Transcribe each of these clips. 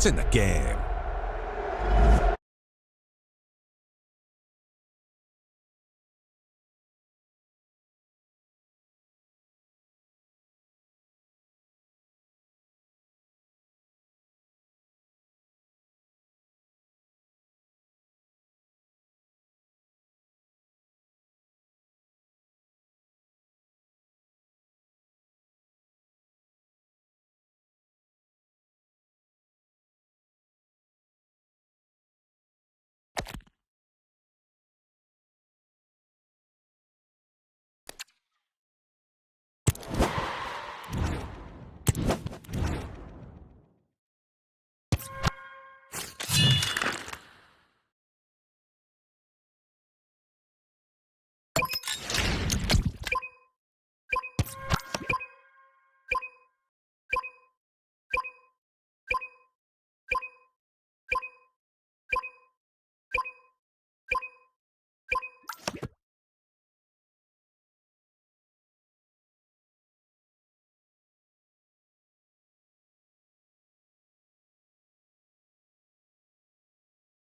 It's in the game.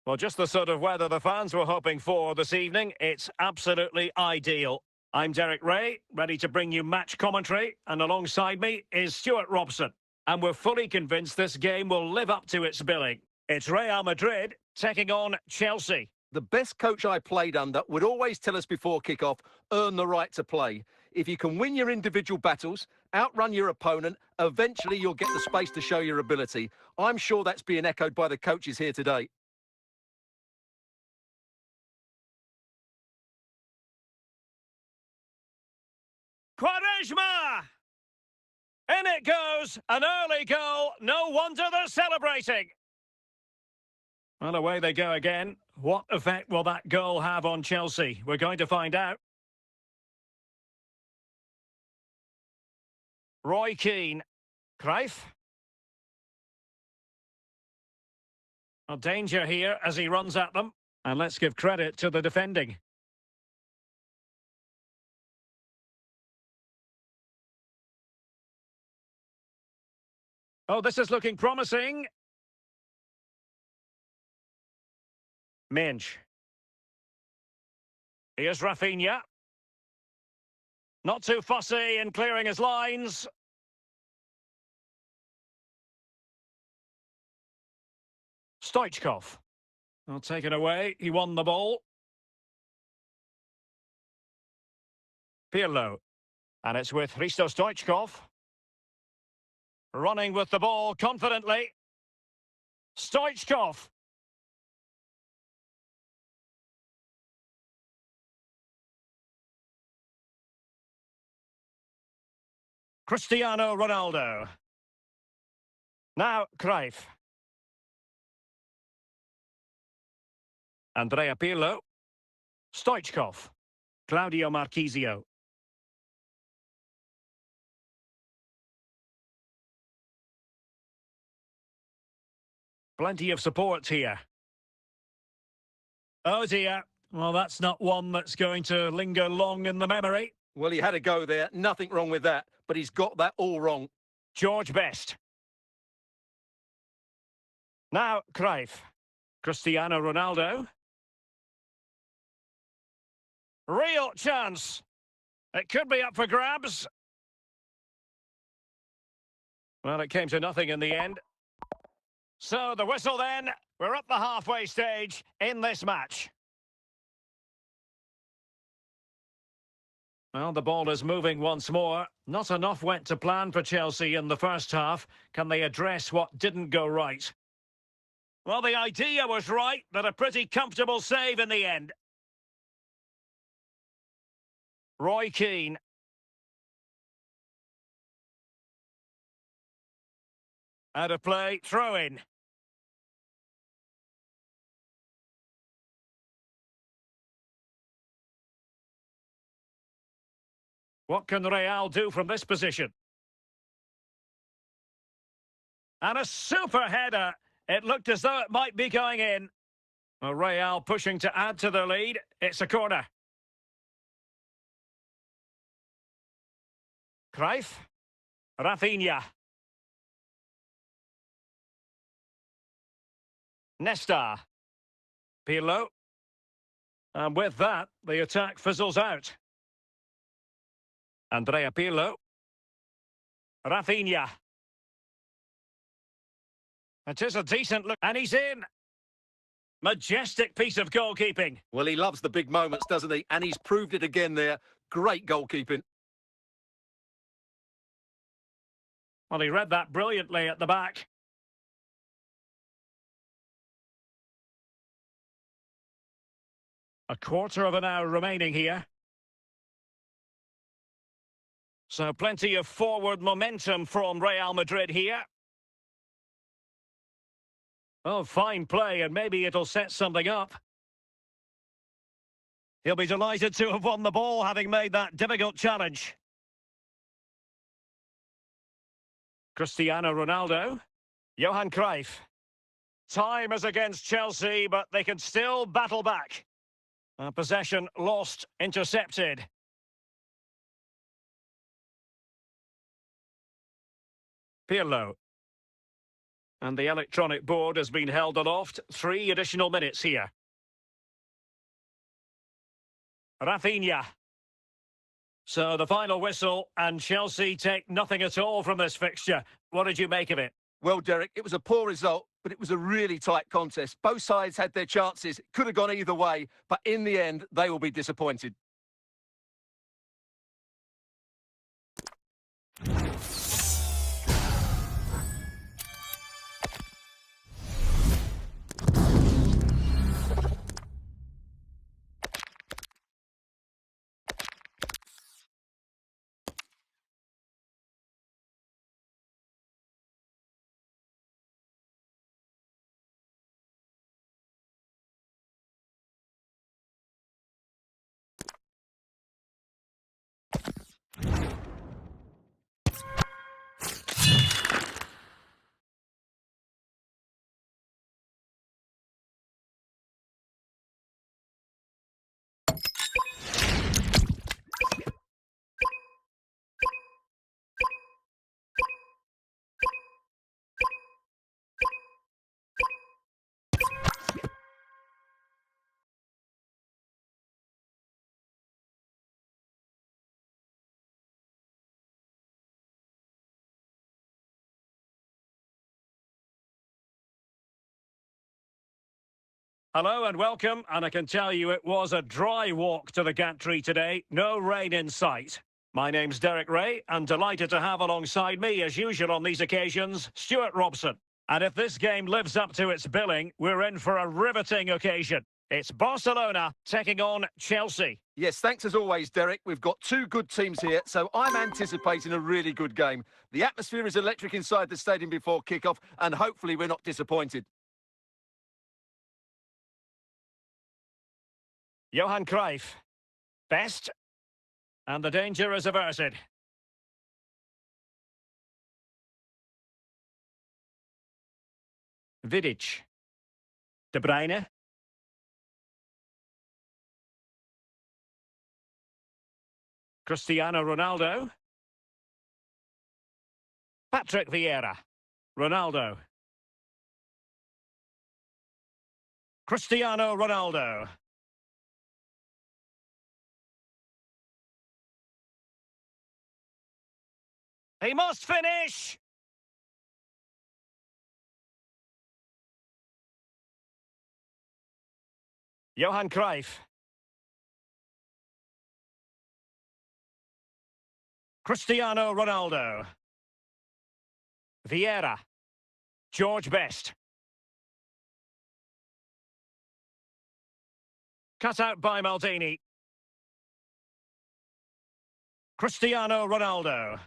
Well, just the sort of weather the fans were hoping for this evening. It's absolutely ideal. I'm Derek Ray, ready to bring you match commentary, and alongside me is Stuart Robson. And we're fully convinced this game will live up to its billing. It's Real Madrid taking on Chelsea. The best coach I played under would always tell us before kick-off, earn the right to play. If you can win your individual battles, outrun your opponent, eventually you'll get the space to show your ability. I'm sure that's being echoed by the coaches here today. Quaresma! In it goes, an early goal. No wonder they're celebrating. Well, away they go again. What effect will that goal have on Chelsea? We're going to find out. Roy Keane. Cruyff. Well, danger here as he runs at them. And let's give credit to the defending. Oh, this is looking promising. Minge. Here's Rafinha. Not too fussy in clearing his lines. Stoichkov. Well, taken away. He won the ball. Pirlo. And it's with Hristo Stoichkov. Running with the ball confidently. Stoichkov. Cristiano Ronaldo. Now Cruyff. Andrea Pirlo. Stoichkov. Claudio Marchisio. Plenty of support here. Oh dear. Well, that's not one that's going to linger long in the memory. Well, he had a go there. Nothing wrong with that. But he's got that all wrong. George Best. Now Cruyff. Cristiano Ronaldo. Real chance. It could be up for grabs. Well, it came to nothing in the end. So the whistle then. We're up the halfway stage in this match. Well, the ball is moving once more. Not enough went to plan for Chelsea in the first half. Can they address what didn't go right? Well, the idea was right, but a pretty comfortable save in the end. Roy Keane. Out of play, throw in. What can Real do from this position? And a super header. It looked as though it might be going in. Well, Real pushing to add to their lead. It's a corner. Cruyff. Rafinha. Nesta. Pirlo. And with that, the attack fizzles out. Andrea Pirlo. Rafinha. It is a decent look. And he's in. Majestic piece of goalkeeping. Well, he loves the big moments, doesn't he? And he's proved it again there. Great goalkeeping. Well, he read that brilliantly at the back. A quarter of an hour remaining here. So plenty of forward momentum from Real Madrid here. Oh, fine play, and maybe it'll set something up. He'll be delighted to have won the ball, having made that difficult challenge. Cristiano Ronaldo. Johan Cruyff. Time is against Chelsea, but they can still battle back. Possession lost, intercepted. Pirlo. And the electronic board has been held aloft. 3 additional minutes here. Rafinha. So the final whistle, and Chelsea take nothing at all from this fixture. What did you make of it? Well, Derek, it was a poor result, but it was a really tight contest. Both sides had their chances. It could have gone either way, but in the end, they will be disappointed. Hello and welcome, and I can tell you it was a dry walk to the gantry today. No rain in sight. My name's Derek Ray, and delighted to have alongside me, as usual on these occasions, Stuart Robson. And if this game lives up to its billing, we're in for a riveting occasion. It's Barcelona taking on Chelsea. Yes, thanks as always, Derek. We've got 2 good teams here, so I'm anticipating a really good game. The atmosphere is electric inside the stadium before kick-off, and hopefully we're not disappointed. Johan Cruyff. Best. And the danger is averted. Vidic. De Bruyne. Cristiano Ronaldo. Patrick Vieira. Ronaldo. Cristiano Ronaldo. He must finish! Johan Cruyff. Cristiano Ronaldo. Vieira. George Best. Cut out by Maldini. Cristiano Ronaldo.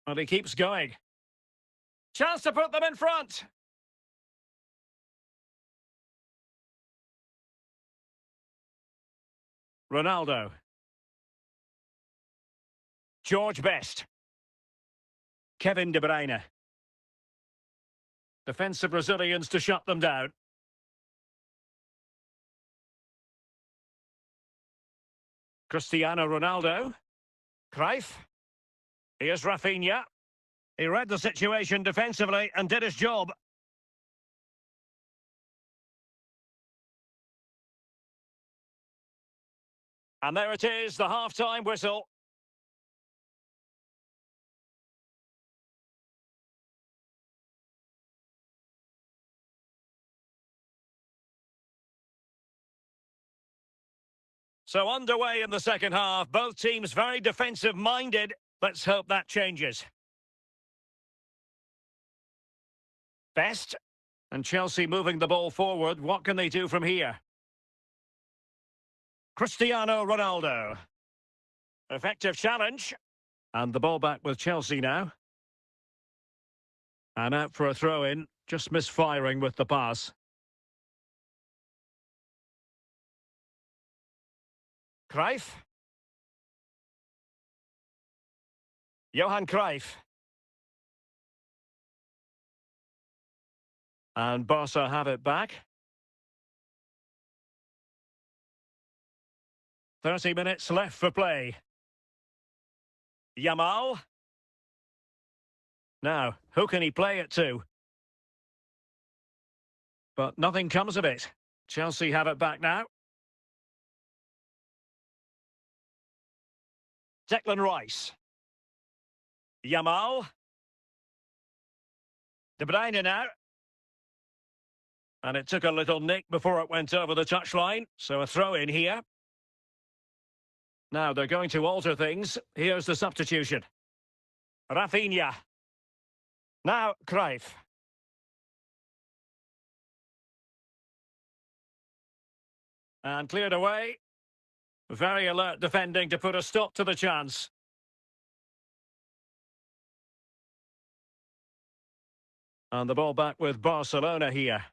Well, he keeps going. Chance to put them in front. Ronaldo. George Best. Kevin De Bruyne. Defensive Brazilians to shut them down. Cristiano Ronaldo. Cruyff. Here's Rafinha. He read the situation defensively and did his job. And there it is, the half-time whistle. So underway in the second half, both teams very defensive-minded. Let's hope that changes. Best. And Chelsea moving the ball forward. What can they do from here? Cristiano Ronaldo. Effective challenge. And the ball back with Chelsea now. And out for a throw-in. Just misfiring with the pass. Cruyff. Johan Cruyff. And Barca have it back. 30 minutes left for play. Yamal. Now, who can he play it to? But nothing comes of it. Chelsea have it back now. Declan Rice. Yamal. De Bruyne now. And it took a little nick before it went over the touchline. So a throw in here. Now they're going to alter things. Here's the substitution. Rafinha. Now Cruyff. And cleared away. Very alert defending to put a stop to the chance. And the ball back with Barcelona here.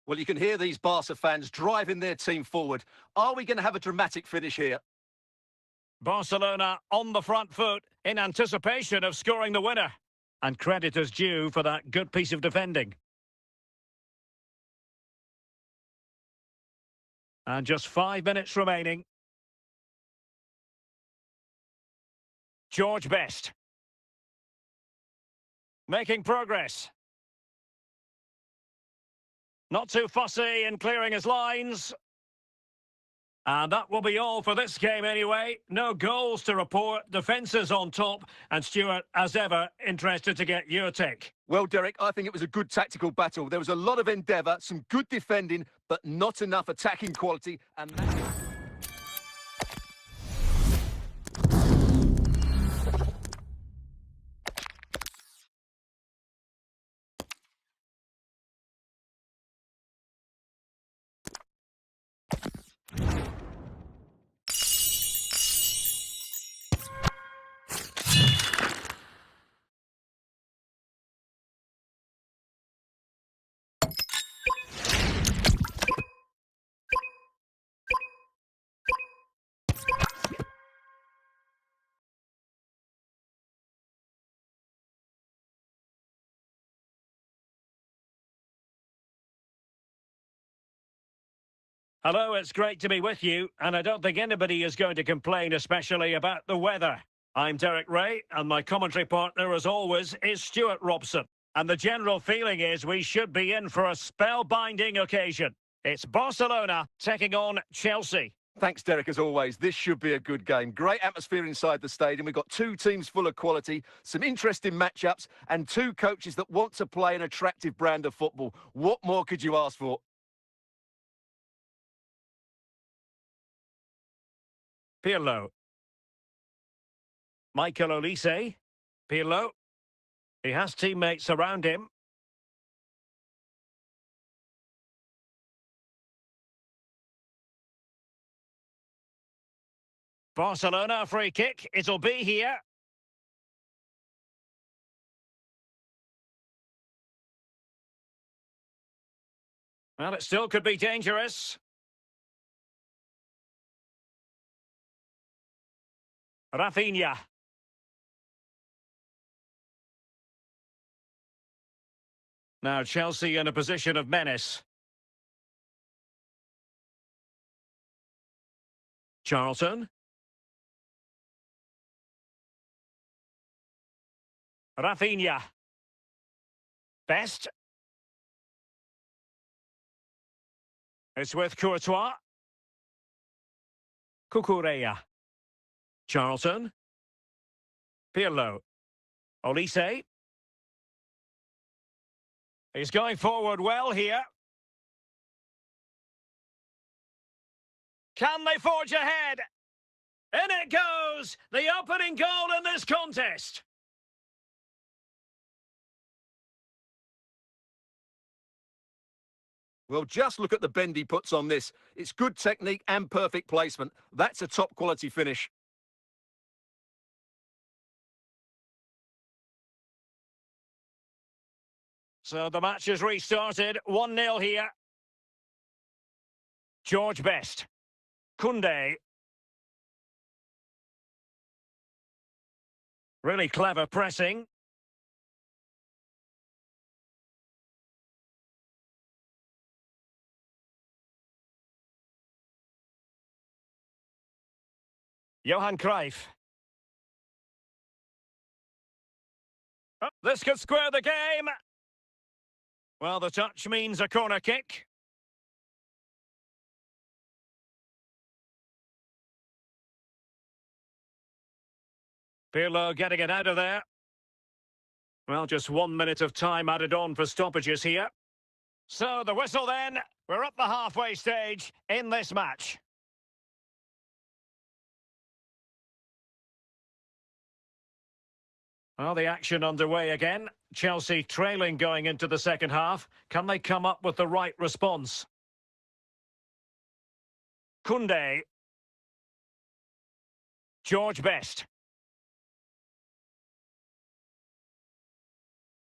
Well, you can hear these Barca fans driving their team forward. Are we going to have a dramatic finish here? Barcelona on the front foot in anticipation of scoring the winner. And credit is due for that good piece of defending. And just 5 minutes remaining. George Best. Making progress. Not too fussy in clearing his lines. And that will be all for this game anyway. No goals to report, defences on top. And Stuart, as ever, interested to get your take. Well, Derek, I think it was a good tactical battle. There was a lot of endeavour, some good defending, but not enough attacking quality. And Hello, it's great to be with you, and I don't think anybody is going to complain, especially about the weather. I'm Derek Ray, and my commentary partner, as always, is Stuart Robson. And the general feeling is we should be in for a spellbinding occasion. It's Barcelona taking on Chelsea. Thanks, Derek, as always. This should be a good game. Great atmosphere inside the stadium. We've got two teams full of quality, some interesting matchups, and two coaches that want to play an attractive brand of football. What more could you ask for? Pirlo. Michael Olise. Pirlo. He has teammates around him. Barcelona free kick. It'll be here. Well, it still could be dangerous. Rafinha. Now Chelsea in a position of menace. Charlton. Rafinha. Best. It's with Courtois. Cucurella. Charlton. Pirlo. Olise. He's going forward well here. Can they forge ahead? In it goes! The opening goal in this contest. Well, just look at the bend he puts on this. It's good technique and perfect placement. That's a top quality finish. So the match is restarted. 1-0 here. George Best. Koundé. Really clever pressing. Johan Cruyff. Oh, this could square the game. Well, the touch means a corner kick. Pirlo getting it out of there. Well, just 1 minute of time added on for stoppages here. So the whistle then. We're up the halfway stage in this match. Well, the action underway again. Chelsea trailing going into the second half. Can they come up with the right response? Koundé. George Best.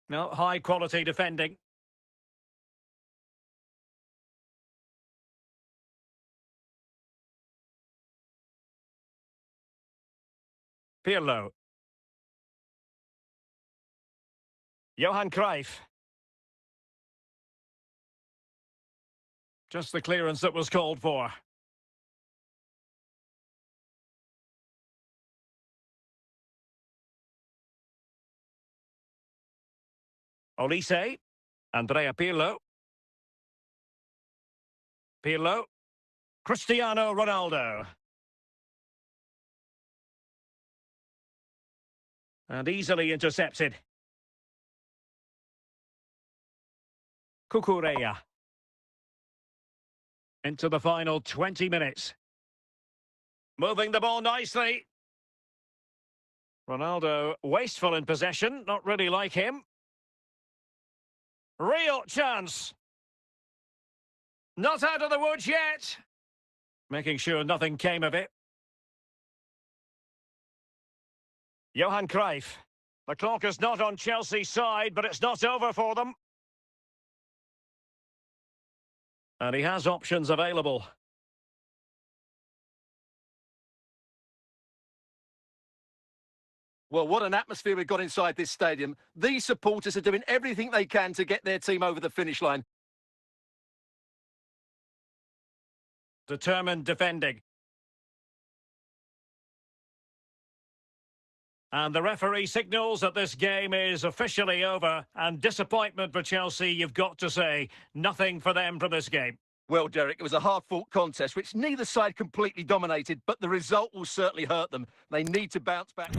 No, high quality defending. Pirlo. Johan Cruyff. Just the clearance that was called for. Olise. Andrea Pirlo. Pirlo. Cristiano Ronaldo. And easily intercepted. Cucurella. Into the final 20 minutes. Moving the ball nicely. Ronaldo wasteful in possession, not really like him. Real chance. Not out of the woods yet. Making sure nothing came of it. Johan Cruyff. The clock is not on Chelsea's side, but it's not over for them. And he has options available. Well, what an atmosphere we've got inside this stadium. These supporters are doing everything they can to get their team over the finish line. Determined defending. And the referee signals that this game is officially over. And disappointment for Chelsea, you've got to say. Nothing for them from this game. Well, Derek, it was a hard-fought contest, which neither side completely dominated, but the result will certainly hurt them. They need to bounce back.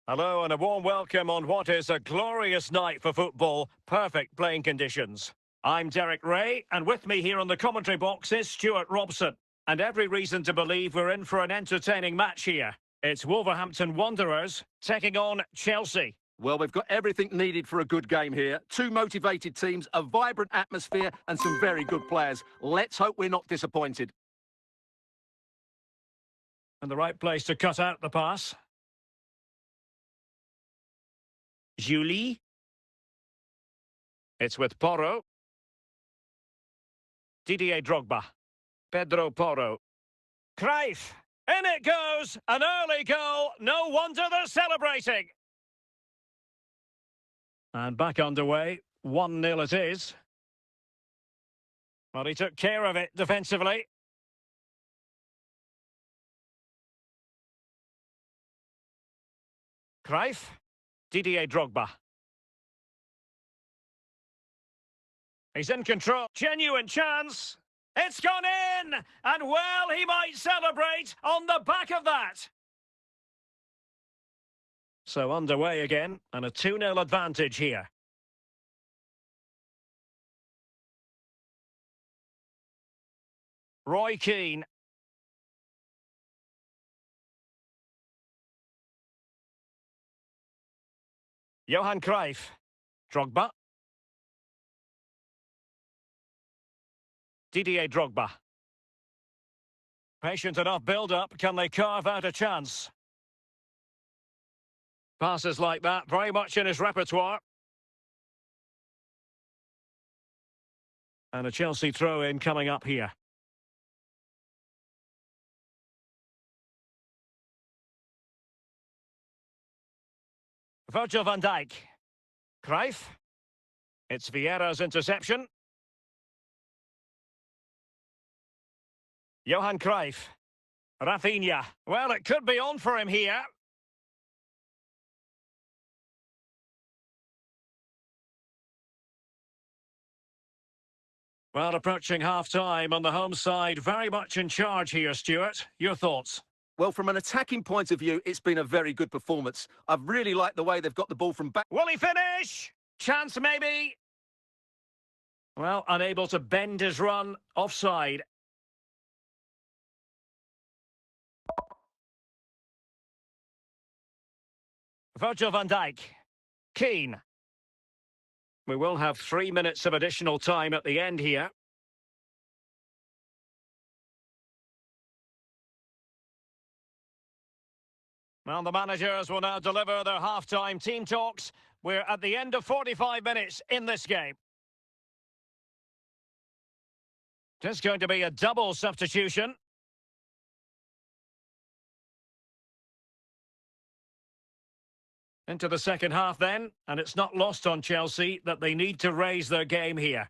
Hello and a warm welcome on what is a glorious night for football. Perfect playing conditions. I'm Derek Ray, and with me here on the commentary box is Stuart Robson. And every reason to believe we're in for an entertaining match here. It's Wolverhampton Wanderers taking on Chelsea. Well, we've got everything needed for a good game here. Two motivated teams, a vibrant atmosphere and some very good players. Let's hope we're not disappointed. And the right place to cut out the pass. Julie. It's with Porro. Didier Drogba. Pedro Porro. Cruyff. In it goes! An early goal. No wonder they're celebrating. And back underway. 1-0 it is. Well, he took care of it defensively. Cruyff. Didier Drogba. He's in control. Genuine chance. It's gone in! And well, he might celebrate on the back of that. So underway again, and a 2-0 advantage here. Roy Keane. Johan Cruyff. Drogba. Didier Drogba. Patient enough build-up. Can they carve out a chance? Passes like that, very much in his repertoire. And a Chelsea throw-in coming up here. Virgil van Dijk. Cruyff. It's Vieira's interception. Johan Cruyff. Rafinha. Well, it could be on for him here. Well, approaching half-time on the home side, very much in charge here, Stuart. Your thoughts? Well, from an attacking point of view, it's been a very good performance. I've really liked the way they've got the ball from back. Will he finish? Chance maybe? Well, unable to bend his run. Offside. Virgil van Dijk. Keane. We will have 3 minutes of additional time at the end here. Well, the managers will now deliver their half-time team talks. We're at the end of 45 minutes in this game. It's going to be a double substitution. Into the second half then, and it's not lost on Chelsea that they need to raise their game here.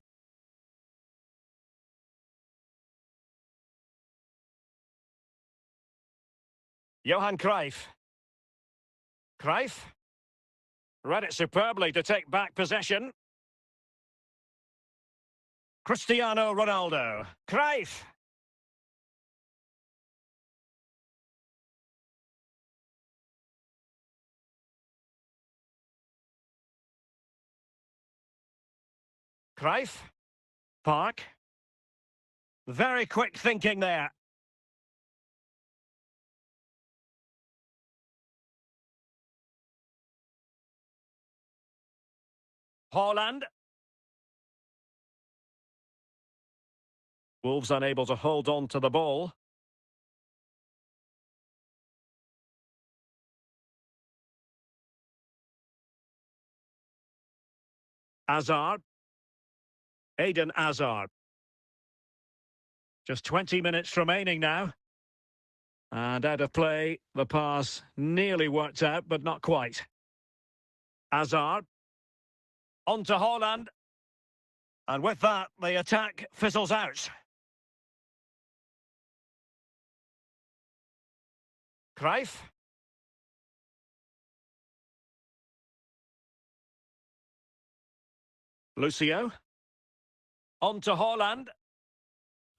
Johan Cruyff. Cruyff. Read it superbly to take back possession. Cristiano Ronaldo. Cruyff. Cruyff. Park. Very quick thinking there. Haaland. Wolves unable to hold on to the ball. Hazard. Eden Hazard. Just 20 minutes remaining now. And out of play, the pass nearly worked out, but not quite. Hazard. On to Haaland. And with that, the attack fizzles out. Cruyff. Lucio. On to Haaland.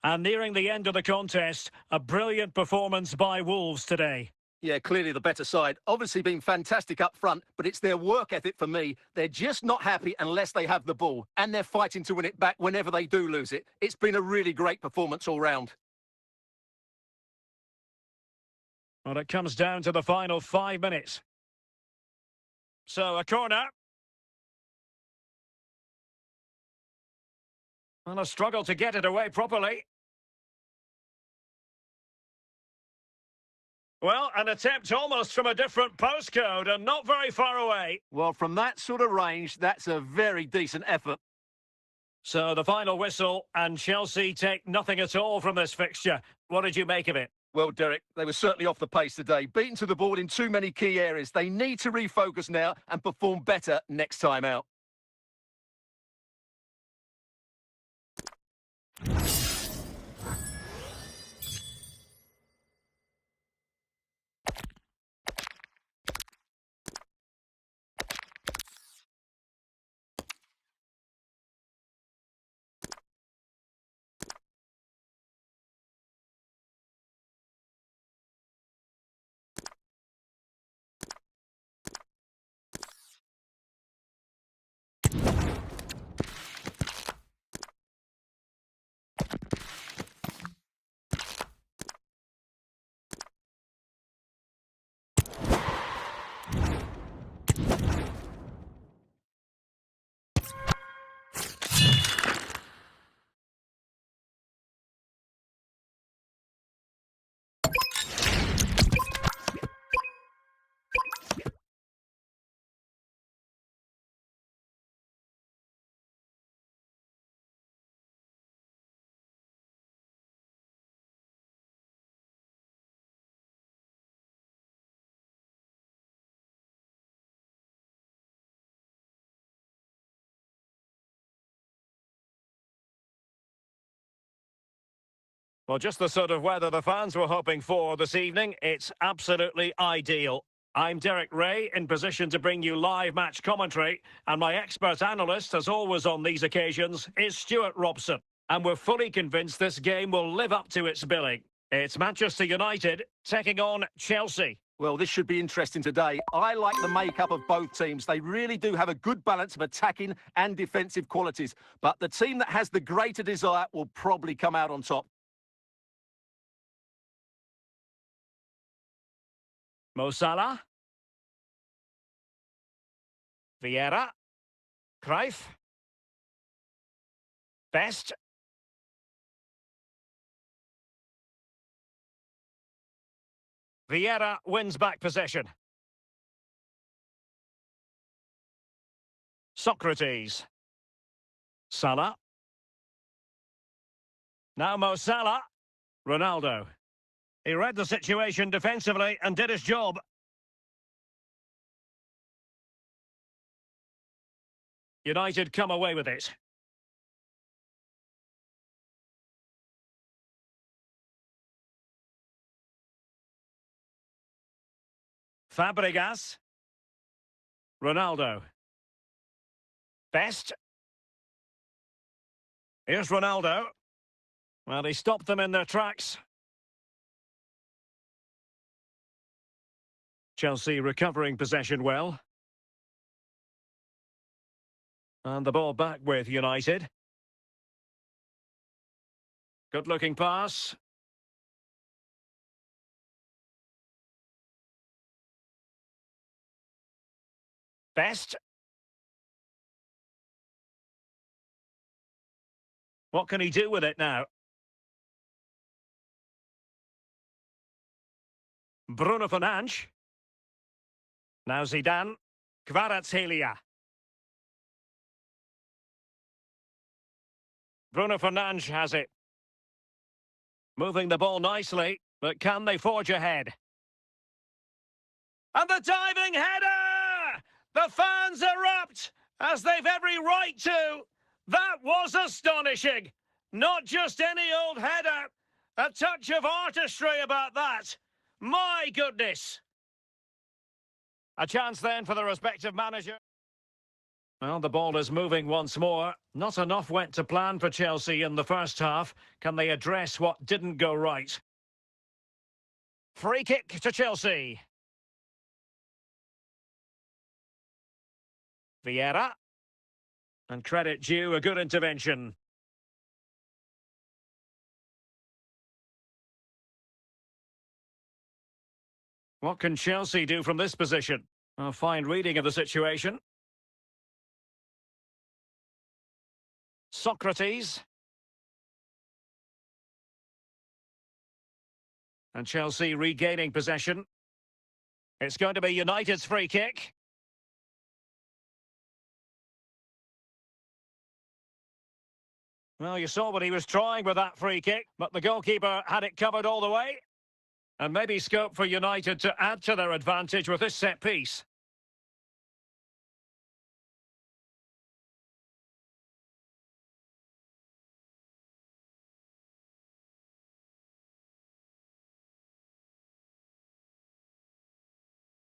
And nearing the end of the contest, a brilliant performance by Wolves today. Yeah, clearly the better side. Obviously been fantastic up front, but it's their work ethic for me. They're just not happy unless they have the ball, and they're fighting to win it back whenever they do lose it. It's been a really great performance all round. Well, it comes down to the final 5 minutes. So, a corner. And a struggle to get it away properly. Well, an attempt almost from a different postcode and not very far away. Well, from that sort of range, that's a very decent effort. So the final whistle, and Chelsea take nothing at all from this fixture. What did you make of it? Well, Derek, they were certainly off the pace today. Beaten to the ball in too many key areas. They need to refocus now and perform better next time out. Well, just the sort of weather the fans were hoping for this evening. It's absolutely ideal. I'm Derek Ray, in position to bring you live match commentary, and my expert analyst, as always on these occasions, is Stuart Robson. And we're fully convinced this game will live up to its billing. It's Manchester United taking on Chelsea. Well, this should be interesting today. I like the makeup of both teams. They really do have a good balance of attacking and defensive qualities. But the team that has the greater desire will probably come out on top. Mo Salah. Vieira. Cruyff. Best. Vieira wins back possession. Socrates. Salah. Now Mo Salah. Ronaldo. He read the situation defensively and did his job. United come away with it. Fabregas. Ronaldo. Best. Here's Ronaldo. Well, he stopped them in their tracks. Chelsea recovering possession well. And the ball back with United. Good-looking pass. Best. What can he do with it now? Bruno Fernandes. Now Zidane. Kvaratskhelia. Bruno Fernandes has it. Moving the ball nicely, but can they forge ahead? And the diving header! The fans erupt, as they've every right to. That was astonishing. Not just any old header. A touch of artistry about that. My goodness. A chance then for the respective manager. Well, the ball is moving once more. Not enough went to plan for Chelsea in the first half. Can they address what didn't go right? Free kick to Chelsea. Vieira. And credit due, a good intervention. What can Chelsea do from this position? A fine reading of the situation. Socrates. And Chelsea regaining possession. It's going to be United's free kick. Well, you saw what he was trying with that free kick, but the goalkeeper had it covered all the way. And maybe scope for United to add to their advantage with this set piece.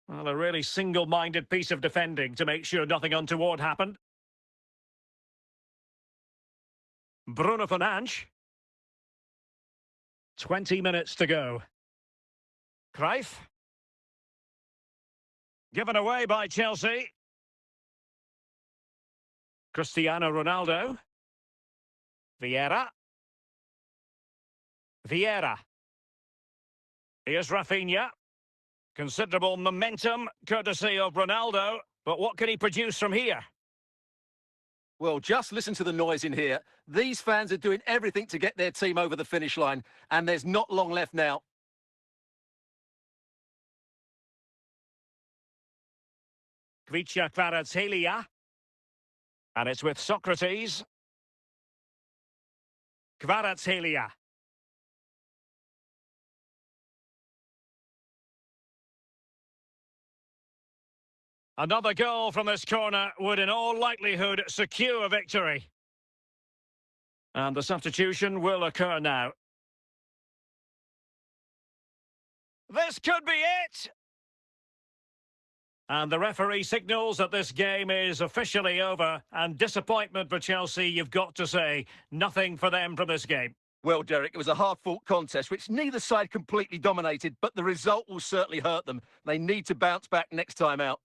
Well, a really single-minded piece of defending to make sure nothing untoward happened. Bruno Fernandes. 20 minutes to go. Cruyff. Given away by Chelsea. Cristiano Ronaldo. Vieira. Vieira. Here's Rafinha. Considerable momentum, courtesy of Ronaldo. But what can he produce from here? Well, just listen to the noise in here. These fans are doing everything to get their team over the finish line, and there's not long left now. Kvaratskhelia. And it's with Socrates. Kvaratskhelia. Another goal from this corner would in all likelihood secure victory. And the substitution will occur now. This could be it! And the referee signals that this game is officially over, and disappointment for Chelsea, you've got to say. Nothing for them from this game. Well, Derek, it was a hard-fought contest, which neither side completely dominated, but the result will certainly hurt them. They need to bounce back next time out.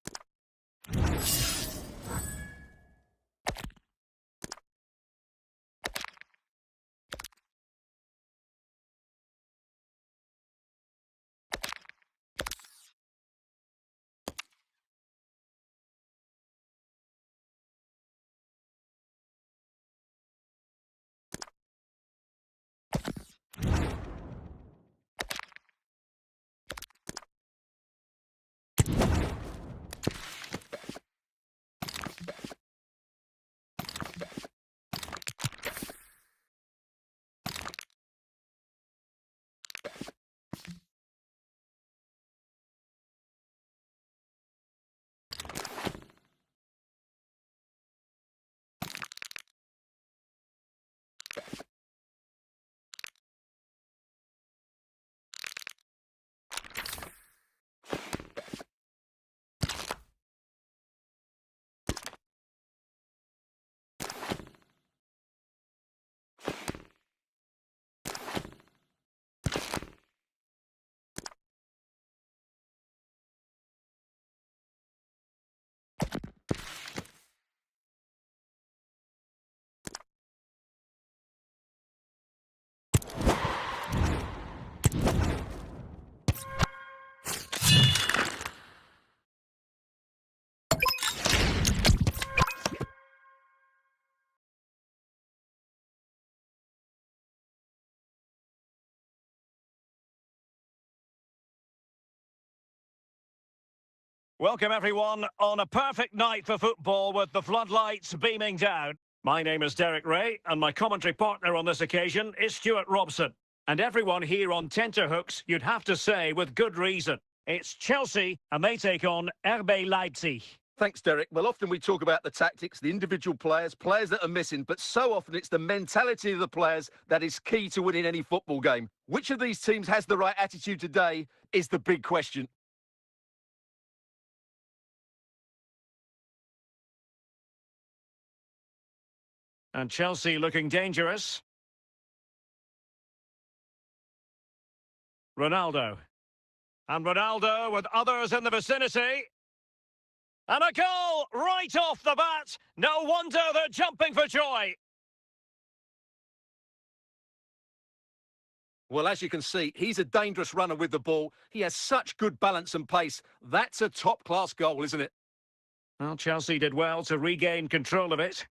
Welcome everyone on a perfect night for football with the floodlights beaming down. My name is Derek Ray and my commentary partner on this occasion is Stuart Robson. And everyone here on tenterhooks, you'd have to say with good reason. It's Chelsea and they take on RB Leipzig. Thanks, Derek. Well, often we talk about the tactics, the individual players that are missing, but so often it's the mentality of the players that is key to winning any football game. Which of these teams has the right attitude today is the big question. And Chelsea looking dangerous. Ronaldo. And Ronaldo with others in the vicinity. And a goal right off the bat. No wonder they're jumping for joy. Well, as you can see, he's a dangerous runner with the ball. He has such good balance and pace. That's a top-class goal, isn't it? Well, Chelsea did well to regain control of it.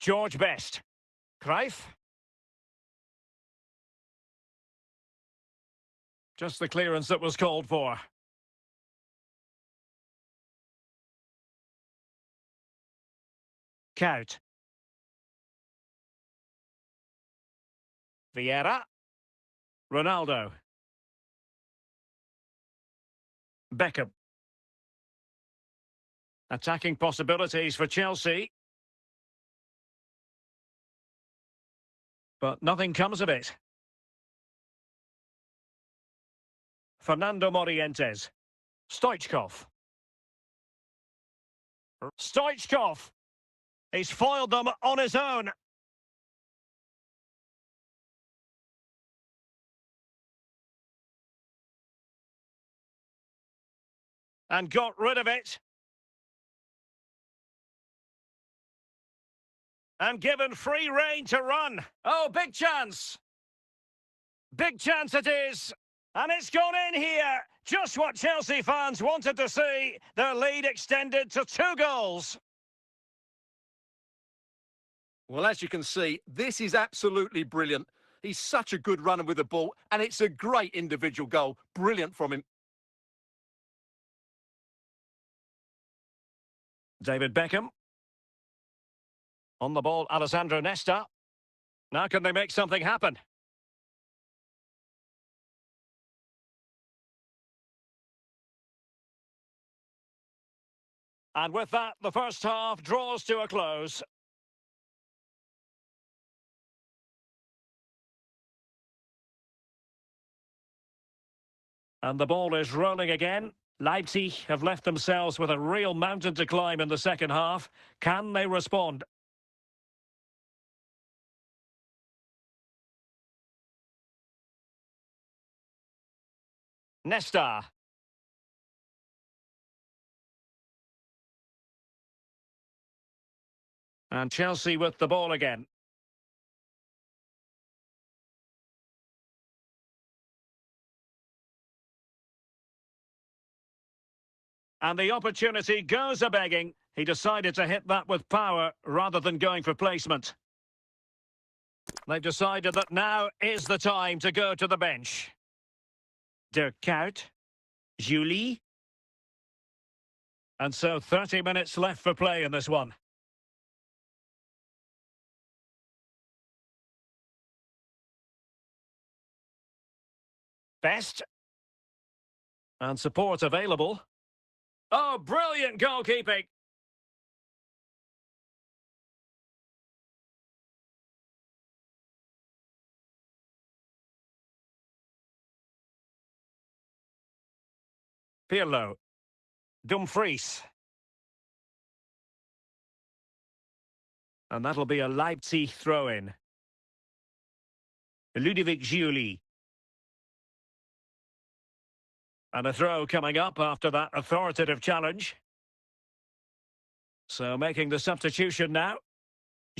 George Best. Cruyff. Just the clearance that was called for. Kuyt. Vieira. Ronaldo. Beckham. Attacking possibilities for Chelsea. But nothing comes of it. Fernando Morientes. Stoichkov. Stoichkov. He's foiled them on his own. And got rid of it. And given free rein to run. Oh, big chance. Big chance it is. And it's gone in here. Just what Chelsea fans wanted to see. Their lead extended to 2 goals. Well, as you can see, this is absolutely brilliant. He's such a good runner with the ball, and it's a great individual goal. Brilliant from him. David Beckham. On the ball, Alessandro Nesta. Now can they make something happen? And with that, the first half draws to a close. And the ball is rolling again. Leipzig have left themselves with a real mountain to climb in the second half. Can they respond? Nesta. And Chelsea with the ball again. And the opportunity goes a-begging. He decided to hit that with power rather than going for placement. They've decided that now is the time to go to the bench. Dirk Kuyt. Julie. And so 30 minutes left for play in this one. Best. And support available. Oh, brilliant goalkeeping. Pirlo. Dumfries. And that'll be a Leipzig throw-in. Ludovic Giuli. And a throw coming up after that authoritative challenge. So making the substitution now.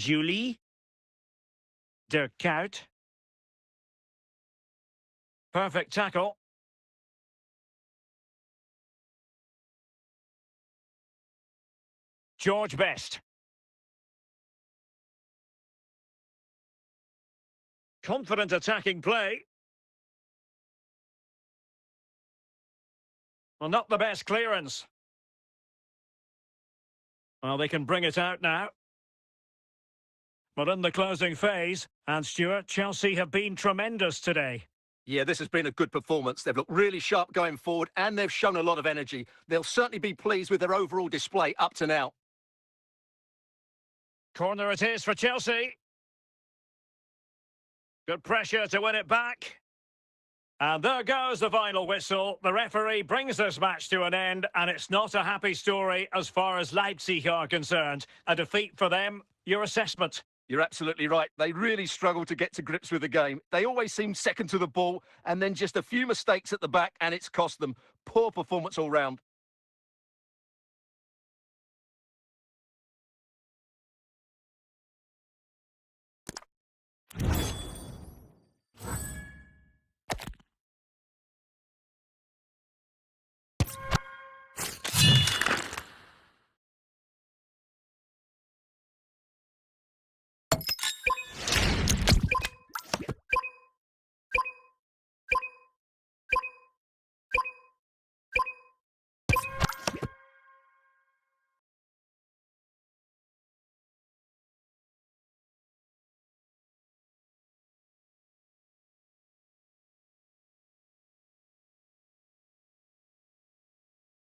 Giuli. Dirk Kuyt. Perfect tackle. George Best. Confident attacking play. Well, not the best clearance. Well, they can bring it out now. But in the closing phase, and Stuart, Chelsea have been tremendous today. Yeah, this has been a good performance. They've looked really sharp going forward, and they've shown a lot of energy. They'll certainly be pleased with their overall display up to now. Corner it is for Chelsea. Good pressure to win it back. And there goes the final whistle. The referee brings this match to an end, and it's not a happy story as far as Leipzig are concerned. A defeat for them. Your assessment? You're absolutely right. They really struggle to get to grips with the game. They always seem second to the ball, and then just a few mistakes at the back, and it's cost them. Poor performance all round.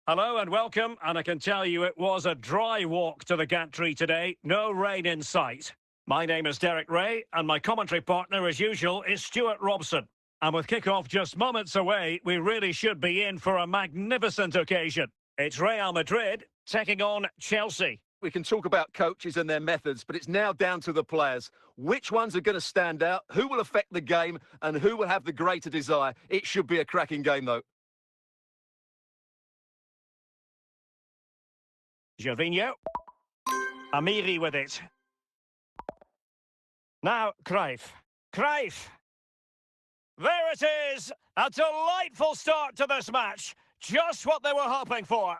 Hello and welcome, and I can tell you it was a dry walk to the gantry today, no rain in sight. My name is Derek Ray, and my commentary partner, as usual, is Stuart Robson. And with kick-off just moments away, we really should be in for a magnificent occasion. It's Real Madrid taking on Chelsea. We can talk about coaches and their methods, but it's now down to the players. Which ones are going to stand out, who will affect the game, and who will have the greater desire? It should be a cracking game, though. Gervinho. Amiri with it. Now, Cruyff. Cruyff! There it is! A delightful start to this match. Just what they were hoping for.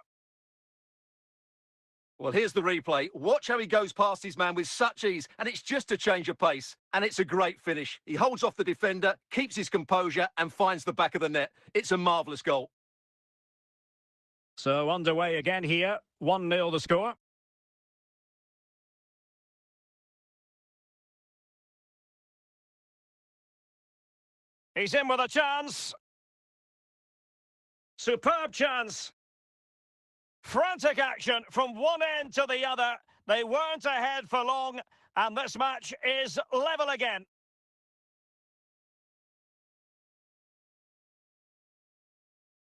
Well, here's the replay. Watch how he goes past his man with such ease, and it's just a change of pace. And it's a great finish. He holds off the defender, keeps his composure, and finds the back of the net. It's a marvellous goal. So underway again here. 1-0 the score. He's in with a chance. Superb chance. Frantic action from one end to the other. They weren't ahead for long, and this match is level again.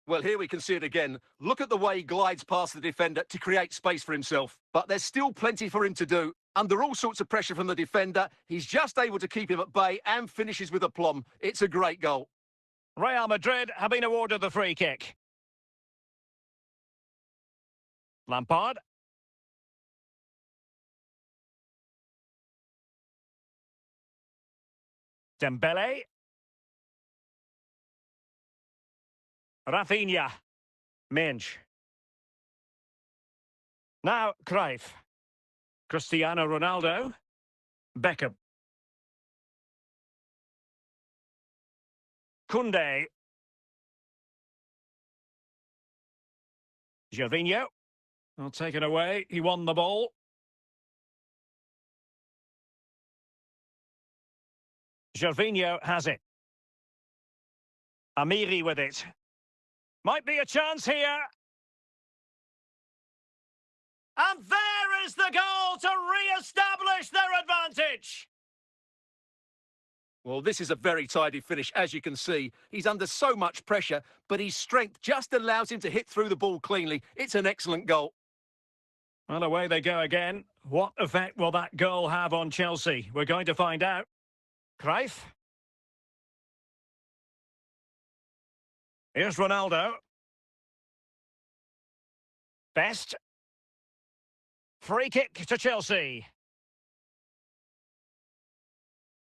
Well, here we can see it again. Look at the way he glides past the defender to create space for himself. But there's still plenty for him to do. Under all sorts of pressure from the defender, he's just able to keep him at bay and finishes with aplomb. It's a great goal. Real Madrid have been awarded the free kick. Lampard. Dembele. Rafinha. Minge. Now, Cruyff. Cristiano Ronaldo. Beckham. Koundé. Gervinho. Well, taken away. He won the ball. Gervinho has it. Amiri with it. Might be a chance here. And there is the goal to re-establish their advantage. Well, this is a very tidy finish, as you can see. He's under so much pressure, but his strength just allows him to hit through the ball cleanly. It's an excellent goal. Well, away they go again. What effect will that goal have on Chelsea? We're going to find out. Cruyff. Here's Ronaldo. Best. Free kick to Chelsea.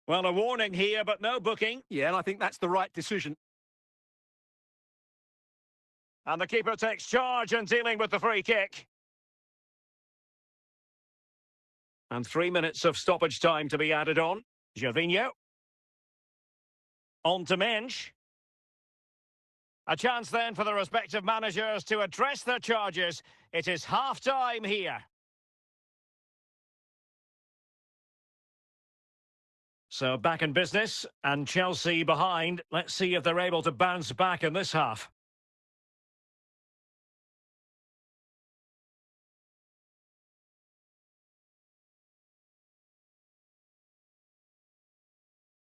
Well, a warning here, but no booking. Yeah, and I think that's the right decision. And the keeper takes charge in dealing with the free kick. And 3 minutes of stoppage time to be added on. Gervinho. On to Minge. A chance then for the respective managers to address their charges. It is half-time here. So back in business, and Chelsea behind. Let's see if they're able to bounce back in this half.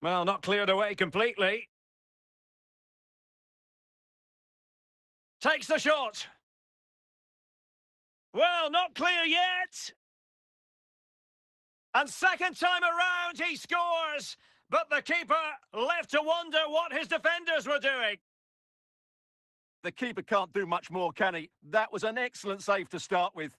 Well, not cleared away completely. Takes the shot. Well, not clear yet. And second time around, he scores. But the keeper left to wonder what his defenders were doing. The keeper can't do much more, can he? That was an excellent save to start with.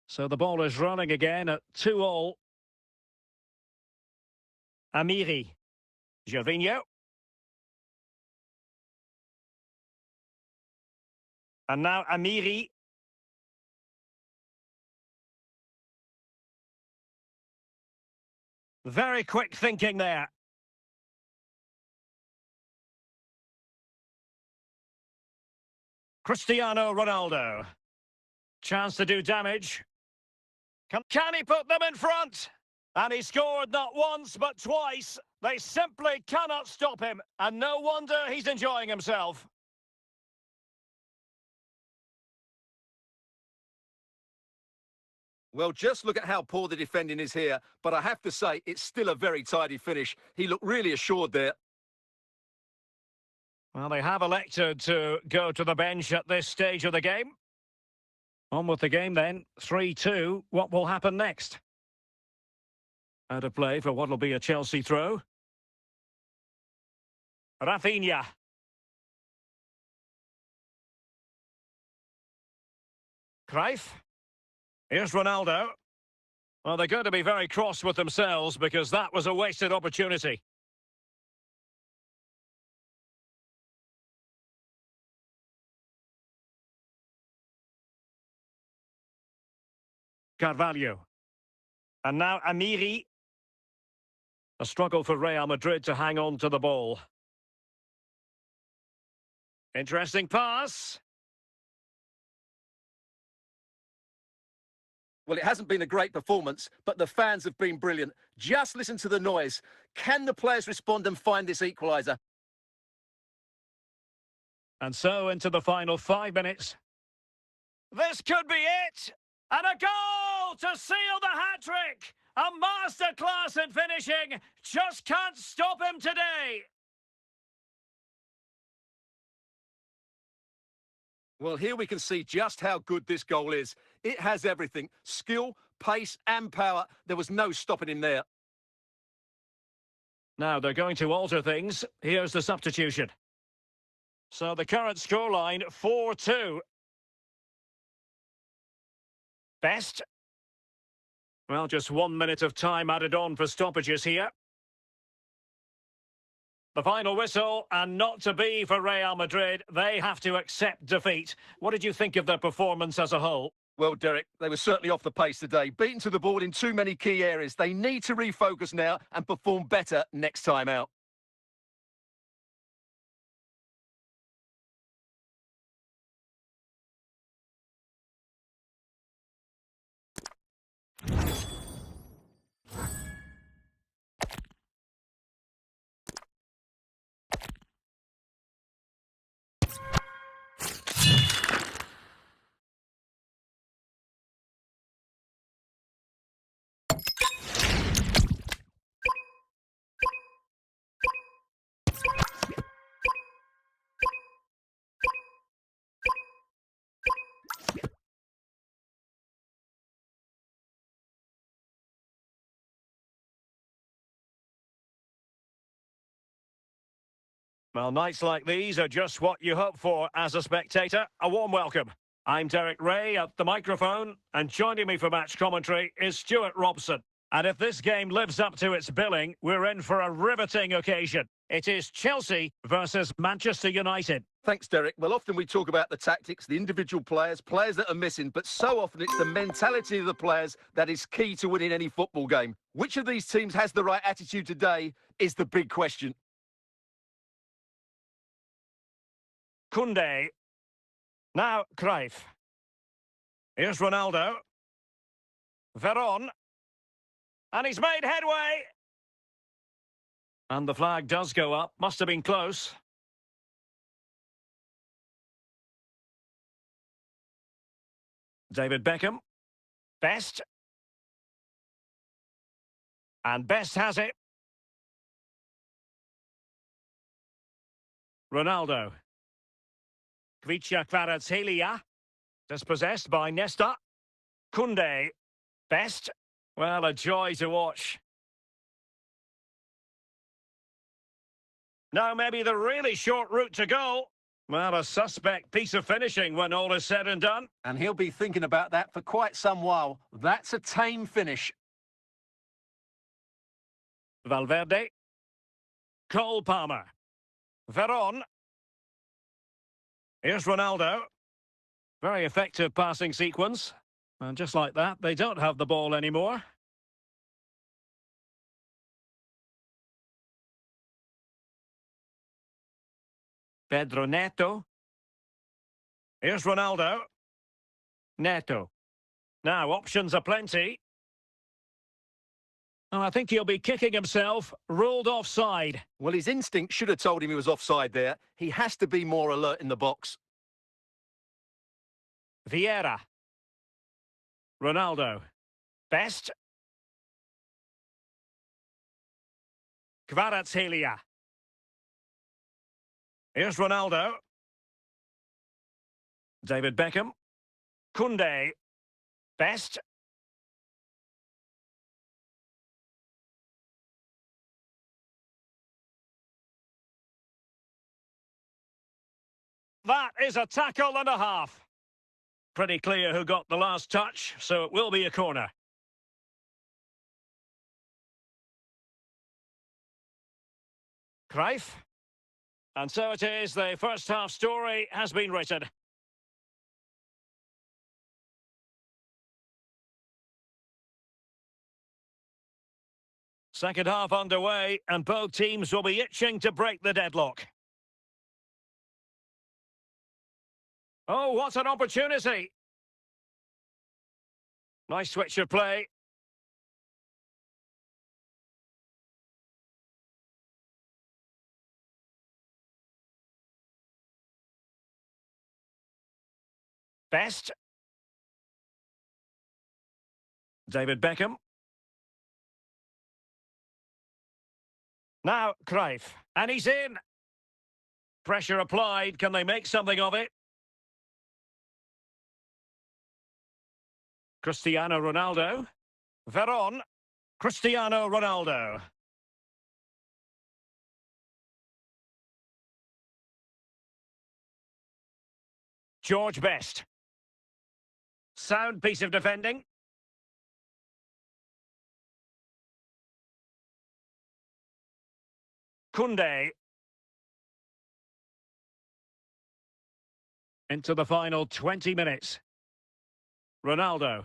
So the ball is running again at 2-all. Amiri. Gervinho. And now Amiri. Very quick thinking there. Cristiano Ronaldo. Chance to do damage. Can he put them in front? And he scored not once, but twice. They simply cannot stop him. And no wonder he's enjoying himself. Well, just look at how poor the defending is here. But I have to say, it's still a very tidy finish. He looked really assured there. Well, they have elected to go to the bench at this stage of the game. On with the game then. 3-2. What will happen next? Out of play for what will be a Chelsea throw. Rafinha. Cruyff. Here's Ronaldo. Well, they're going to be very cross with themselves because that was a wasted opportunity. Carvalho. And now Amiri. A struggle for Real Madrid to hang on to the ball. Interesting pass. Well, it hasn't been a great performance, but the fans have been brilliant. Just listen to the noise. Can the players respond and find this equaliser? And so into the final 5 minutes. This could be it! And a goal to seal the hat-trick! A masterclass in finishing! Just can't stop him today! Well, here we can see just how good this goal is. It has everything. Skill, pace and power. There was no stopping him there. Now they're going to alter things. Here's the substitution. So the current scoreline, 4-2. Best. Well, just 1 minute of time added on for stoppages here. The final whistle, and not to be for Real Madrid. They have to accept defeat. What did you think of their performance as a whole? Well, Derek, they were certainly off the pace today. Beaten to the board in too many key areas. They need to refocus now and perform better next time out. Well, nights like these are just what you hope for as a spectator. A warm welcome. I'm Derek Ray at the microphone, and joining me for match commentary is Stuart Robson. And if this game lives up to its billing, we're in for a riveting occasion. It is Chelsea versus Manchester United. Thanks, Derek. Well, often we talk about the tactics, the individual players that are missing, but so often it's the mentality of the players that is key to winning any football game. Which of these teams has the right attitude today is the big question. Koundé. Now Cruyff. Here's Ronaldo. Veron. And he's made headway. And the flag does go up. Must have been close. David Beckham. Best. And Best has it. Ronaldo. Kvicha Kvaratskhelia. Dispossessed by Nesta. Koundé. Best. Well, a joy to watch. Now maybe the really short route to goal. Well, a suspect piece of finishing when all is said and done. And he'll be thinking about that for quite some while. That's a tame finish. Valverde. Cole Palmer. Veron. Here's Ronaldo. Very effective passing sequence. And just like that, they don't have the ball anymore. Pedro Neto. Here's Ronaldo. Neto. Now, options are plenty. And I think he'll be kicking himself, ruled offside. Well, his instinct should have told him he was offside there. He has to be more alert in the box. Vieira. Ronaldo. Best. Kvaratskhelia. Here's Ronaldo. David Beckham. Koundé. Best. That is a tackle and a half. Pretty clear who got the last touch, so it will be a corner. Cruyff. And so it is, the first half story has been written. Second half underway, and both teams will be itching to break the deadlock. Oh, what an opportunity! Nice switch of play. Best. David Beckham. Now, Cruyff. And he's in. Pressure applied. Can they make something of it? Cristiano Ronaldo. Veron. Cristiano Ronaldo. George Best. Sound piece of defending. Koundé. Into the final 20 minutes. Ronaldo.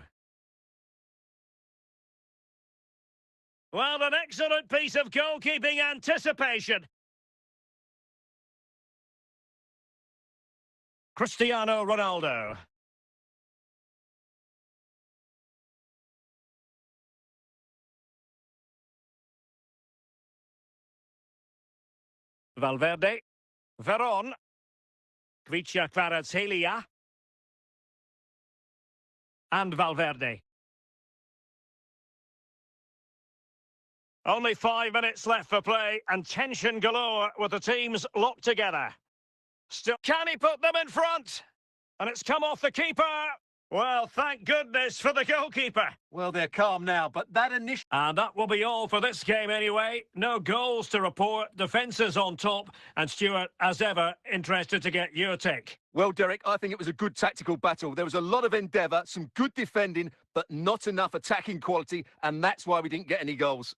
Well, an excellent piece of goalkeeping anticipation. Cristiano Ronaldo. Valverde. Veron. Kvicha Kvaratskhelia. And Valverde. Only 5 minutes left for play, and tension galore with the teams locked together. Still, can he put them in front? And it's come off the keeper. Well, thank goodness for the goalkeeper. Well, they're calm now, but that initial... And that will be all for this game anyway. No goals to report, defences on top. And Stuart, as ever, interested to get your take. Well, Derek, I think it was a good tactical battle. There was a lot of endeavour, some good defending, but not enough attacking quality, and that's why we didn't get any goals.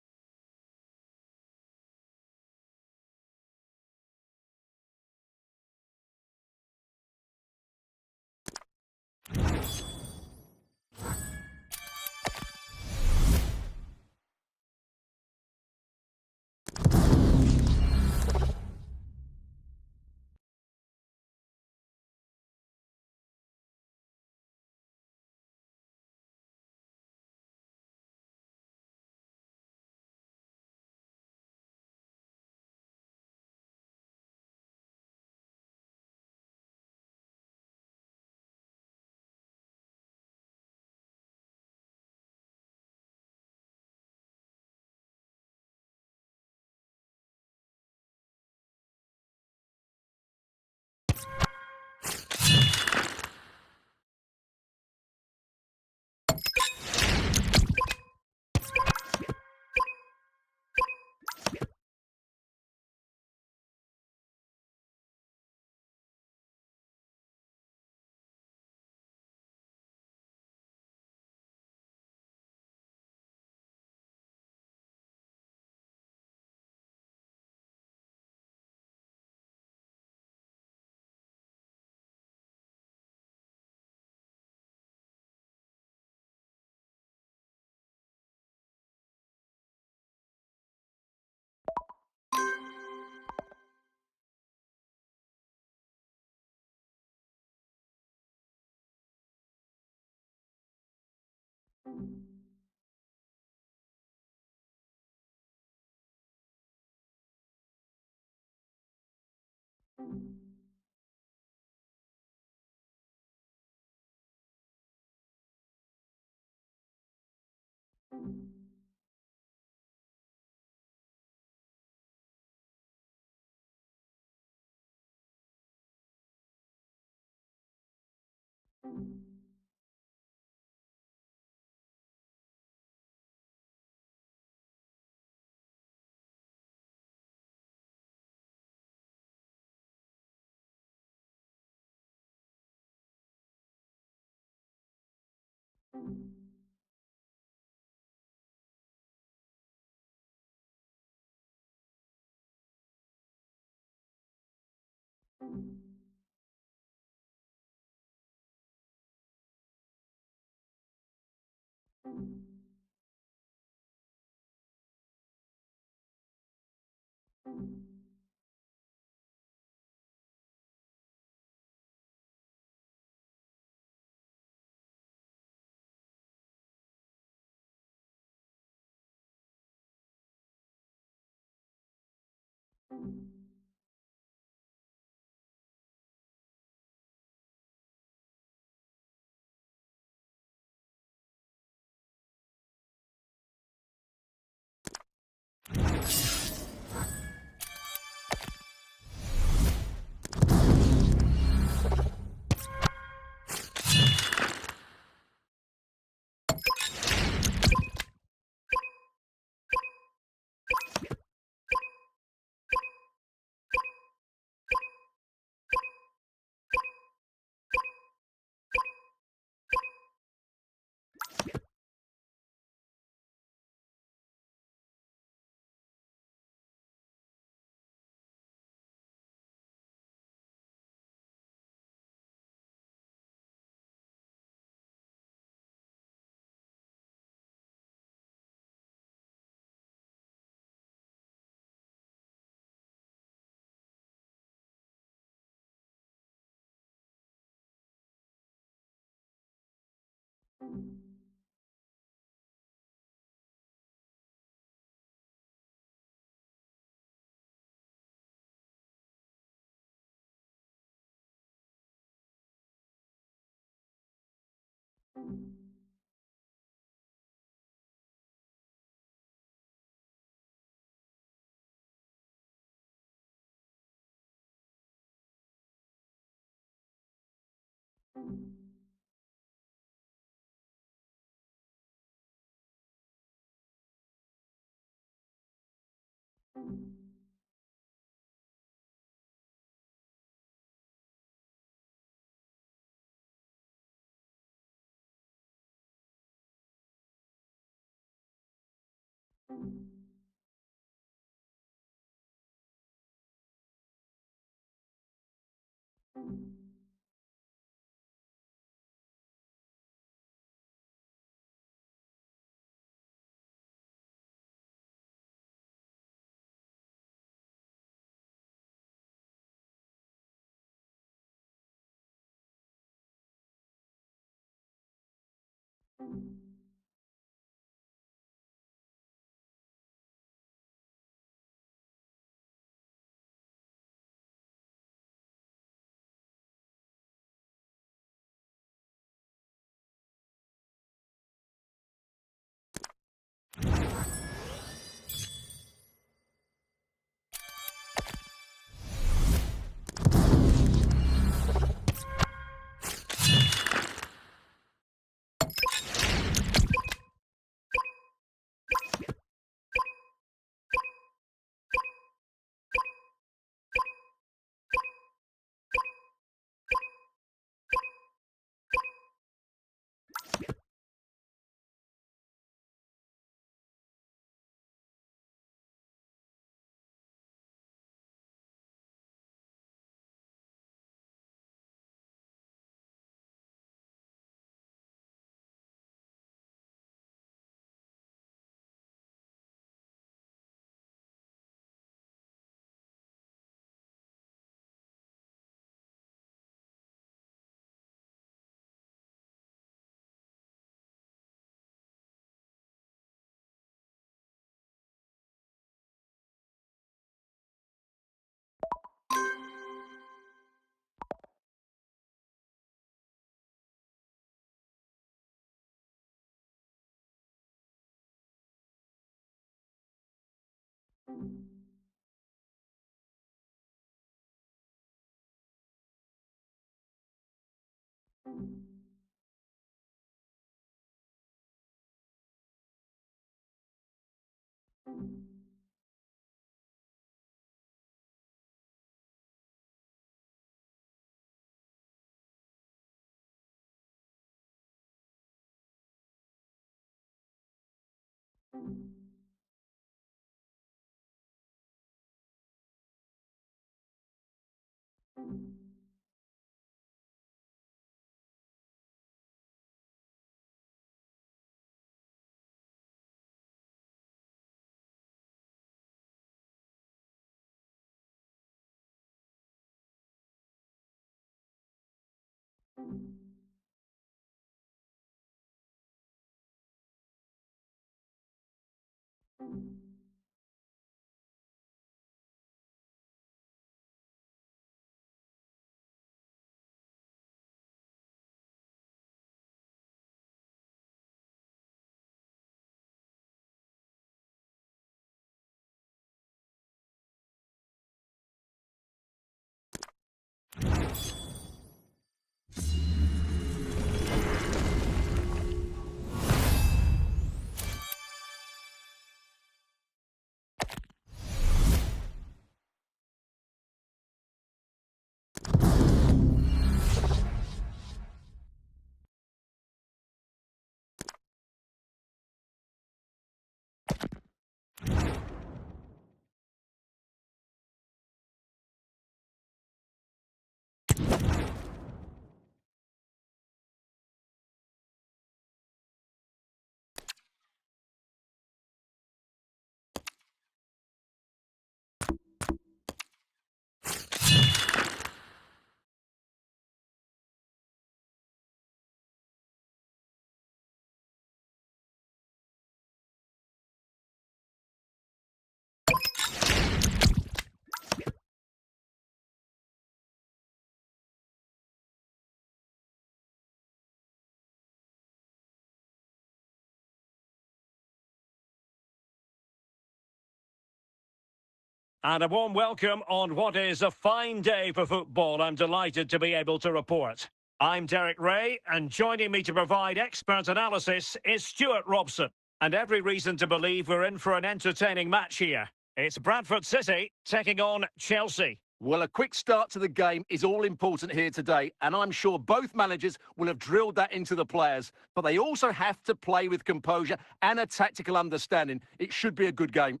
And a warm welcome on what is a fine day for football. I'm delighted to be able to report. I'm Derek Ray, and joining me to provide expert analysis is Stuart Robson. And every reason to believe we're in for an entertaining match here. It's Bradford City taking on Chelsea. Well, a quick start to the game is all important here today, and I'm sure both managers will have drilled that into the players. But they also have to play with composure and a tactical understanding. It should be a good game.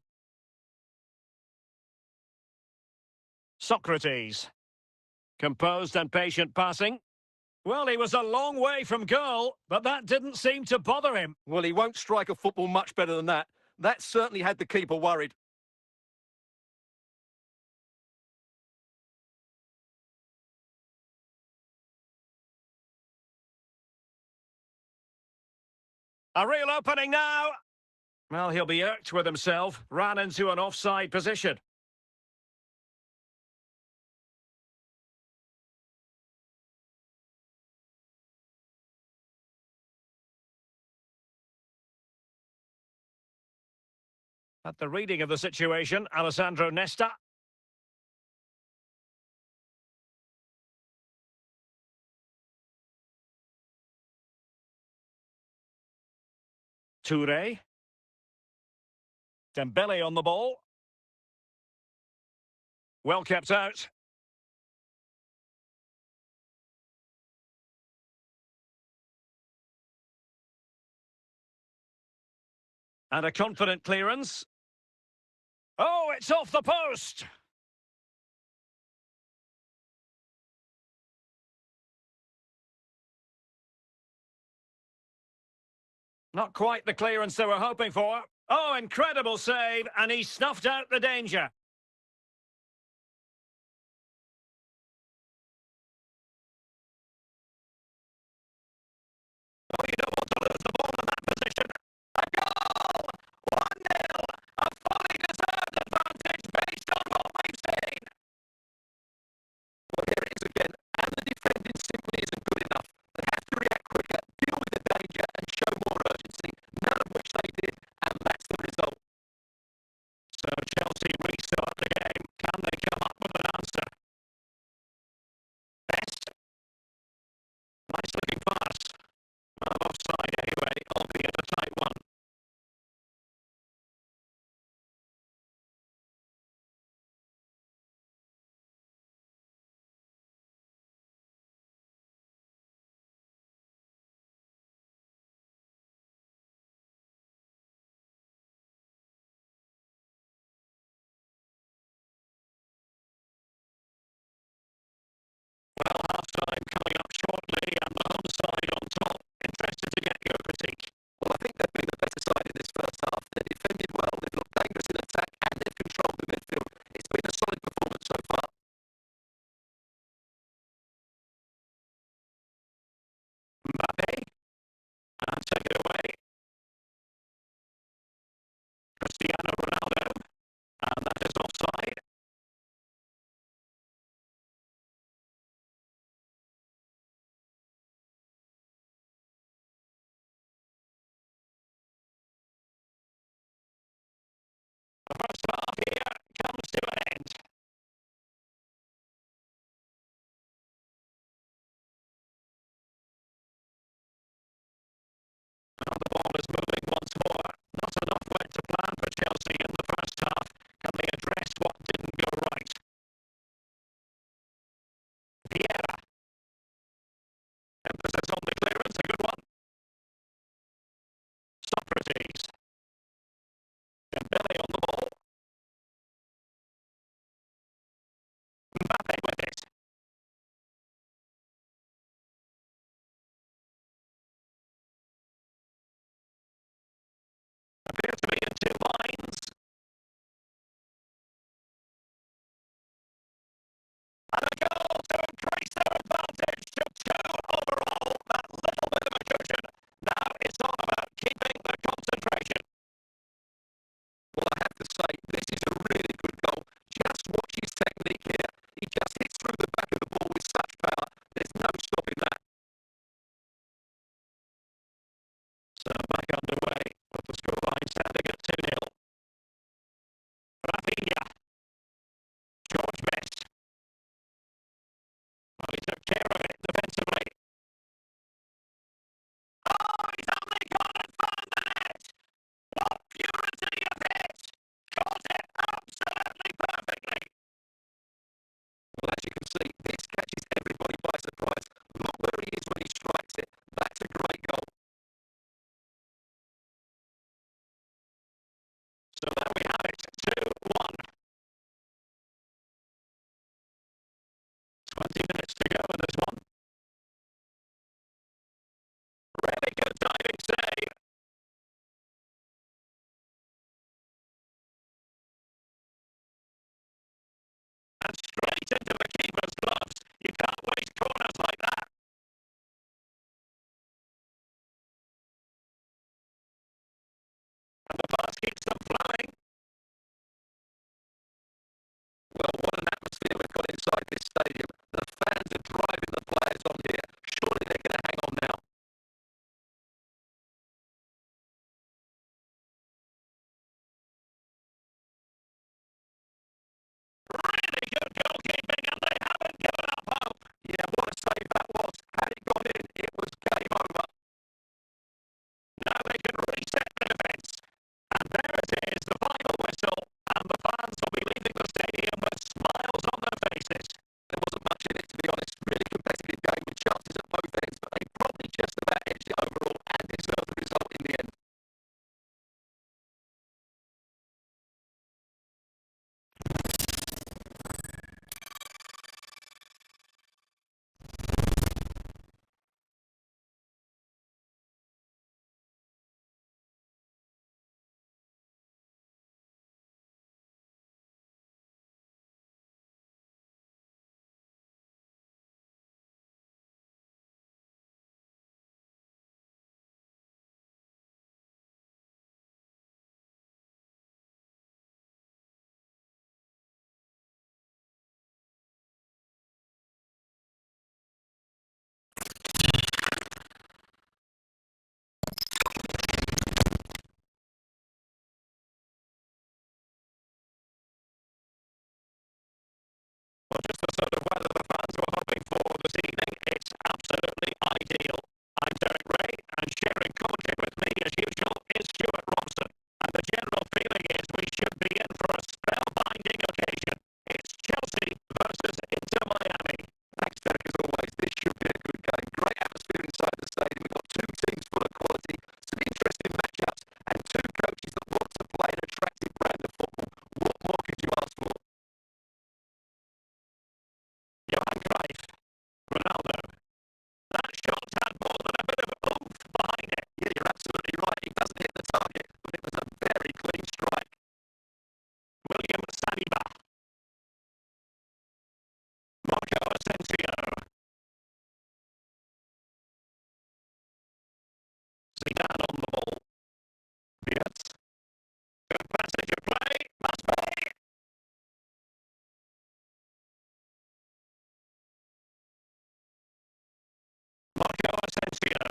Socrates. Composed and patient passing. Well, he was a long way from goal, but that didn't seem to bother him. Well, he won't strike a football much better than that. That certainly had the keeper worried. A real opening now. Well, he'll be irked with himself. Ran into an offside position. At the reading of the situation, Alessandro Nesta. Toure. Dembele on the ball. Well kept out. And a confident clearance. Oh, it's off the post! Not quite the clearance they were hoping for. Oh, incredible save, and he snuffed out the danger. Oh, you don't want to lose the ball in that position. A goal! 1-0! A fully deserved advantage based on what we've seen. Well, here it is again, and the defending simply isn't good enough. They have to react quicker, deal with the danger, and show more urgency, none of which they did, and that's the result. So Chelsea restart the game. Can they come up with an answer? Best. Nice looking pass. Well, offside anyway, albeit a tight one. Well, half-time coming up shortly, and the home side on top. Interested to get your critique. Well, I think they've been the better side in this first half. They defended well, they've looked dangerous in attack, and they've controlled the midfield. It's been a solid performance so far. Mbappe. And take it away. Cristiano Ronaldo. And that is offside. The first half here comes to an end. Now the ball is moving once more. Not enough went to plan for Chelsea in the first half. Can they address what didn't go right? Vieira. Emphasis on the clearance, a good one. Socrates. Dembele on the ball. Mbappe with it. Appear to be in two minds. And a goal to increase their advantage to 2 overall. That little bit of a cushion. Now it's all about keeping the concentration. Well, a care of it defensively. Oh, he's only got it from the net! What purity of hit! Caught it absolutely perfectly! Well, as you can see, this catches everybody by surprise. Not where he is when he strikes it. That's a great goal. So there we have it, 2-1. 20 minutes to go in this one. Really good diving save. And straight into the keeper's gloves. You can't waste corners like that. And the pass keeps them flowing. Well, what an atmosphere we've got inside this stadium. The fans are driving the players on here. Surely they're going to hang on now. Really good goalkeeping, and they haven't given up hope. Yeah, what a save that was. Had it gone in, it was game over. Now they can reset the defence. And there it is, the final whistle, and the fans will be leaving the stadium with smiles on their faces. There wasn't much in it, to be honest. Really competitive game with chances at both ends, but they probably just about edged it overall and deserved the result in the end. Well, just the sort of weather the fans were hoping for this evening. It's absolutely ideal. I'm Derek Ray, and sharing commentary with me, as usual, is Stuart Robson. And the general feeling is we should be in for a spellbinding occasion. It's Chelsea versus Inter Miami. Thanks, Derek, as always. This should be a good game. Great atmosphere inside the stadium. We've got two teams full of quality, some interesting matchups, and two coaches that want to play an attractive brand of football. What more could you ask for? Johan Cruyff, Ronaldo. That shot had more than a bit of oomph behind it. Yeah, you're absolutely right. He doesn't hit the target, but it was a very clean strike. William Saliba. Marco Asensio. Zidane on the ball. Wirtz. Good passage of play. Must be. Marco Asensio.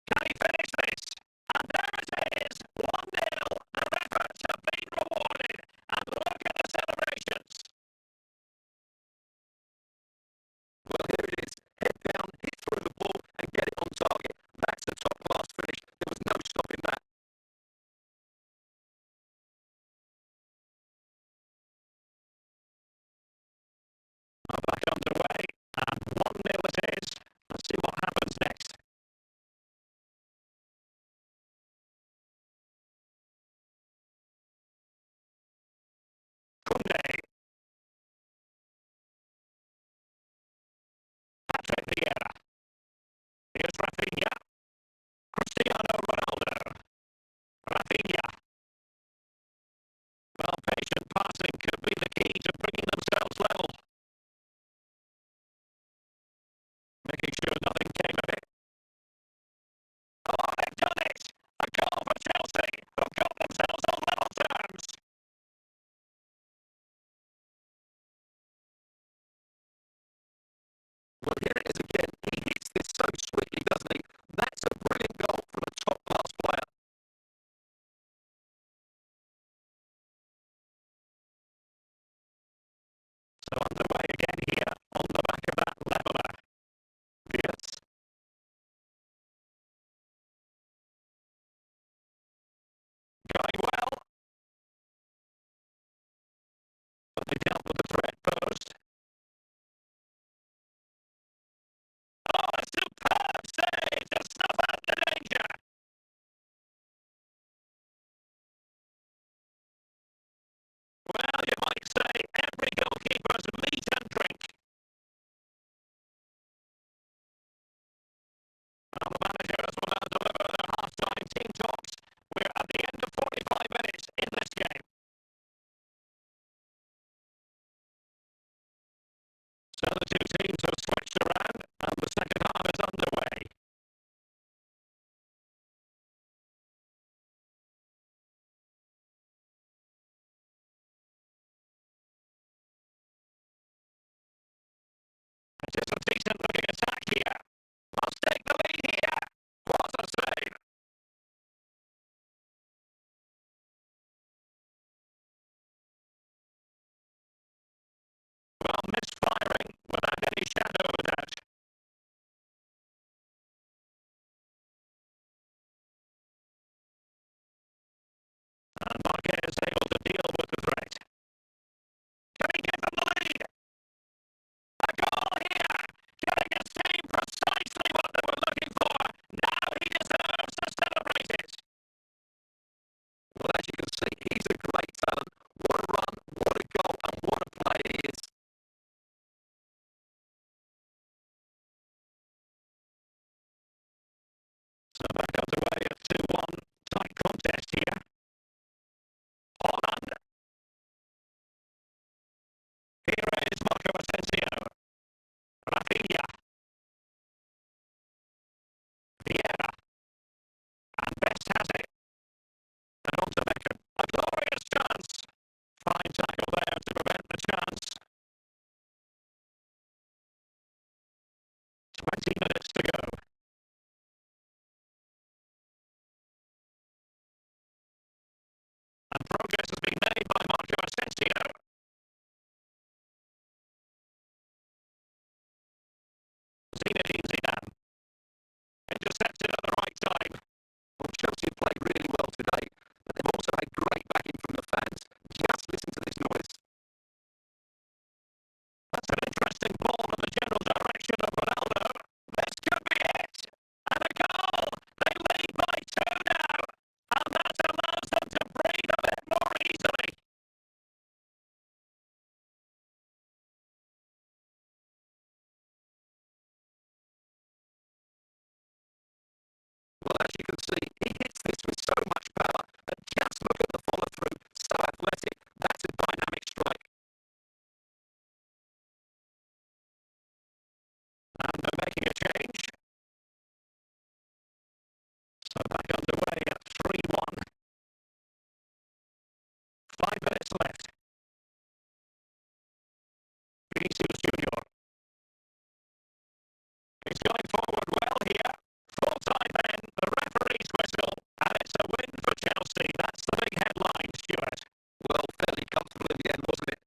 Can he finish this? And there it is. 1-0. Their efforts have been rewarded. And look at the celebrations. Well, here it is. Head down, hit through the ball, and get it on target. That's a top-class finish. There was no stopping that. Are back underway. And 1-0 it is. Let's see what happens next. Koundé. Patrick Vieira. Here's Rafinha. Cristiano Ronaldo. Rafinha. Well, patient passing could be the key to bringing themselves level. Making sure nothing came of it. Oh, they've done it! A goal for Chelsea, who got themselves on level terms. Well, here it is again. He hits this so sweetly, doesn't he? That's a brilliant goal from a top-class player. So underway again here on the back of that leveller. a decent looking attack here. Must take the lead here. What a save. Well, misfiring without any shadow of a doubt. And Marquez able to deal with the threat. Can he give them the lead? A goal here! Giving his team precisely what they were looking for. Now he deserves to celebrate it. Well, as you can see, he's a great talent. What a run, what a goal, and what a player he is. So back underway at 2-1. Tight contest here. Holland. Here is Marco Asensio. Rafinha. Vieira. And Best has it. And on to Beckham. A glorious chance. Fine tackle there to prevent the chance. 20 minutes to go. And progress has been made by Marco Asensio. Zinedine Zidane. Intercepted at the right time. Well, Chelsea have played really well today, but they've also had great backing from the fans. Just listen to this noise. That's an interesting ball in the general direction of Ronaldo. This could be it. And a goal. They lead by 2 now. And that allows them to breathe a bit more easily. Well, as you can see, he hits this with so much power. And just look at the follow-through. So athletic. That's a dynamic strike. And they're making a change. So back underway at 3-1. 5 minutes left. Vinicius Junior. He's going forward well here. Full time then, the referee's whistle, and it's a win for Chelsea. That's the big headline, Stuart. Well, fairly comfortable in the end, wasn't it?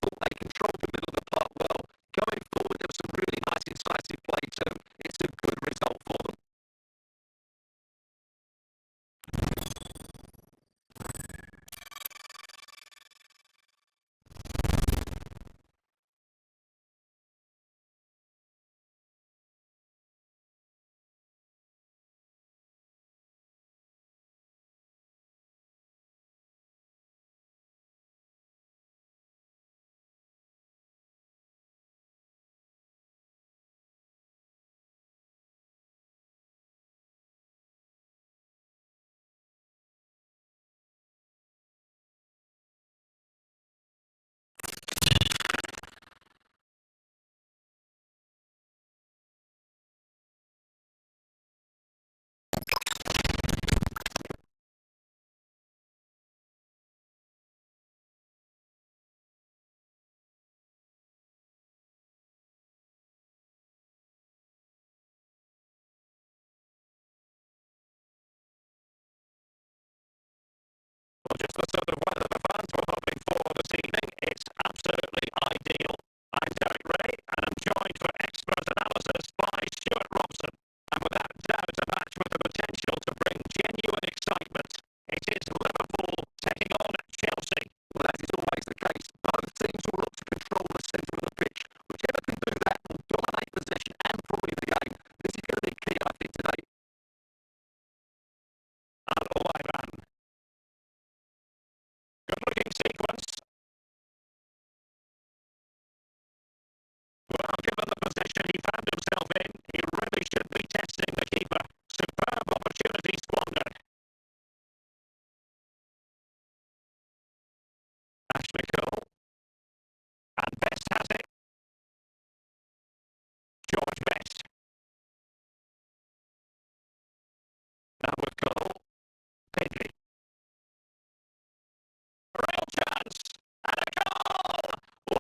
Thought they controlled the middle of the park well. Going forward, there was some really nice incisive play too. It's a good result for them. Well, just the sort of weather the fans were hoping for this evening. It's absolutely ideal. I'm Derek Ray, and I'm joined for expert analysis by Stuart Robson. And without doubt, a match with the potential to bring genuine excitement. It is Liverpool taking on Chelsea. Well, as is always the case, both teams will look to control the centre of the pitch. Whichever can do that will dominate possession and probably the game. This is going to be key, I think, today. And Ivan. Good looking sequence. Well, given the position he found himself in, he really should be testing the keeper. Superb opportunity squandered. Ashley Cole. And Best has it. George Best. Now with Cole. Pedri. Real chance. And a goal! 1-0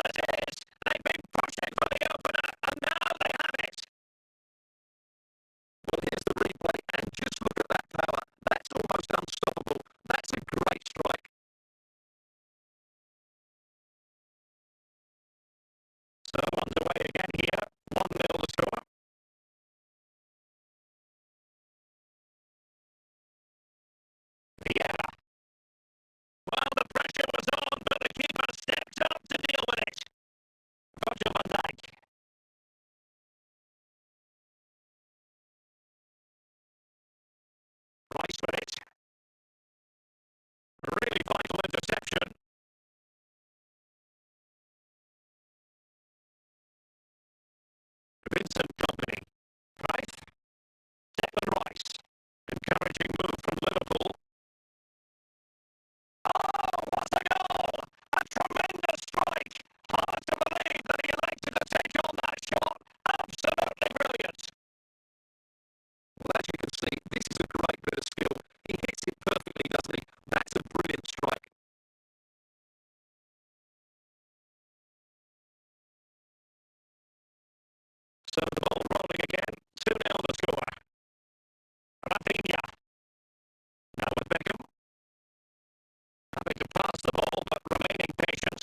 it is. They've been pushing for the opener, and So underway again here. 1-0 the score. Vieira. Well, the pressure was on, but the keeper stepped up to deal with it. Virgil van Dijk. Rice with it. Really vital interception. Vincent Kompany. Right. Declan Rice. Encouraging move from Liverpool. Oh, what a goal! A tremendous strike. Hard to believe that he elected to take on that shot. Absolutely brilliant. Well, as you can see, this is a great bit of skill. He hits it perfectly, doesn't he? That's a brilliant strike. So the ball rolling again. 2-0 the score. Rafinha. Now with Beckham. Having to pass the ball, but remaining patient.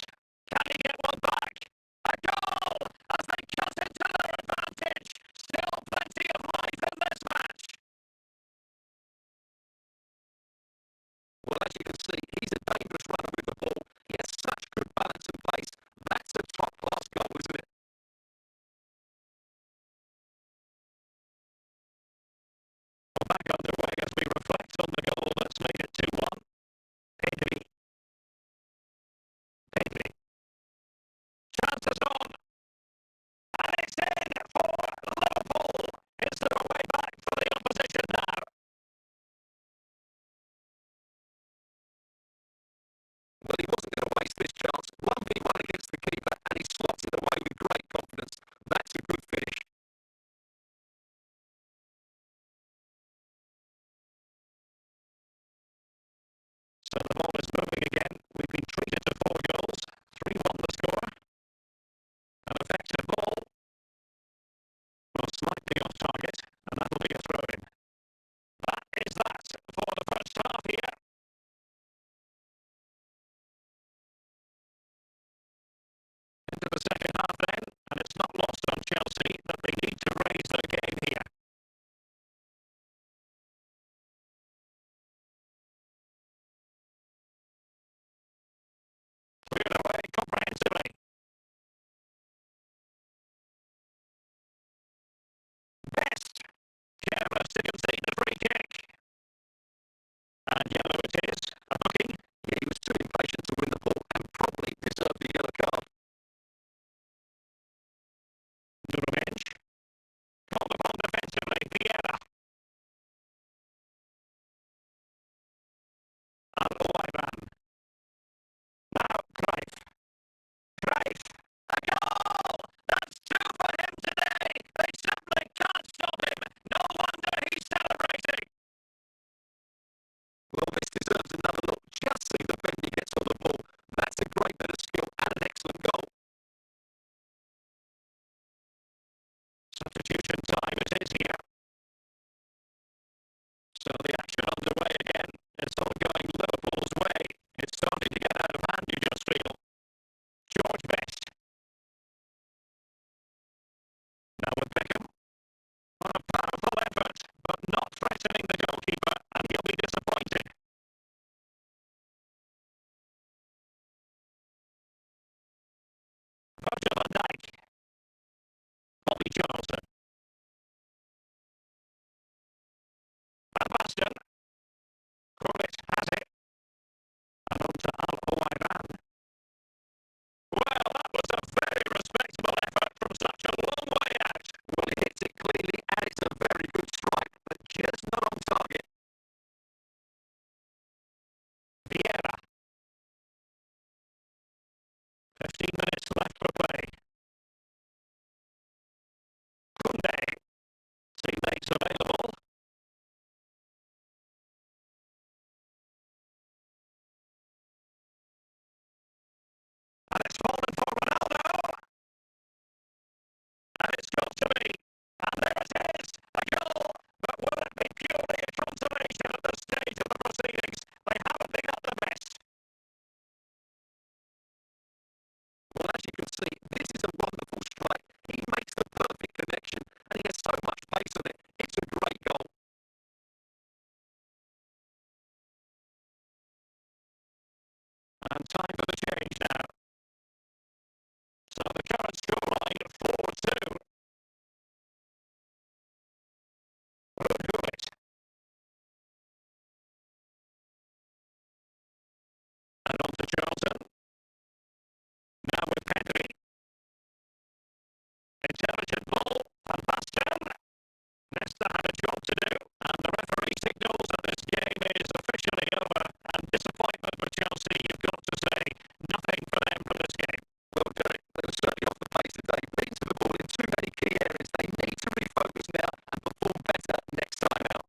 Can he get one back? A goal! As they cut into their advantage. Still plenty of life in this match. Well, as you can see, he's a dangerous runner with the ball. He has such good balance and pace. That's a top-class goal, isn't it? We're back underway as we reflect on the goal that's made it 2-1. Pedri. Pedri. Chances on. And it's in for Liverpool. Is there a way back for the opposition now? Well, he wasn't going to waste this chance. 1v1 against the keeper, and he slots it away with great confidence. That's a good finish. So the ball is moving again. We've been treated to 4 goals. 3-1 the score. An effective ball. Well, slightly off target, and that'll be a throw-in. That is that for the first half here. Into the second half then, and it's not lost on Chelsea that they need to raise their game here. Cleared away comprehensively. Best. Careless to concede the free kick. And yellow it is. A booking. Yeah, he was too impatient to win the ball and probably deserved the yellow card. Nurovic. Called upon defensively. Vieira. Alderweireld. Now Cruyff. Cruyff. A goal! That's 2 for him today. They simply can't stop him. No wonder he's celebrating. Well, this deserves another look. Just see the bend he gets on the ball. That's a great bit of skill and an excellent goal. Substitution time it is here. So the action underway again. It's all going Liverpool's way. It's starting to get out of hand, you just feel. George Best. Now with Beckham. On a powerful effort, but not threatening the goalkeeper, and he'll be disappointed. Virgil van Dijk. Bobby Charlton. Van Basten. Krullit has it. And on to Alderweireld. Well, that was a very respectable effort from such a long way out. Well, he hits it cleanly and it's a very good strike, but just not on target. Vieira. 15 minutes left for play. Koundé. Teammates available. And it's fallen for Ronaldo. And it's got to be. And there it is. A goal. But will it be purely a consolation at this stage of the proceedings? They haven't been at their best. Well, as you can see, this is a wonderful time for the change now. So the current scoreline 4-2. Ruud Gullit. And on to Charlton. Now with Pedri. Intelligent ball. Van Basten. Nesta had a job to do. And the referee signals that this game is officially over. And disappointment for Chelsea, you've got to say. Nothing for them from this game. Well, Derek, they were certainly off the pace today. Beaten to the ball in too many key areas. They need to refocus now and perform better next time out.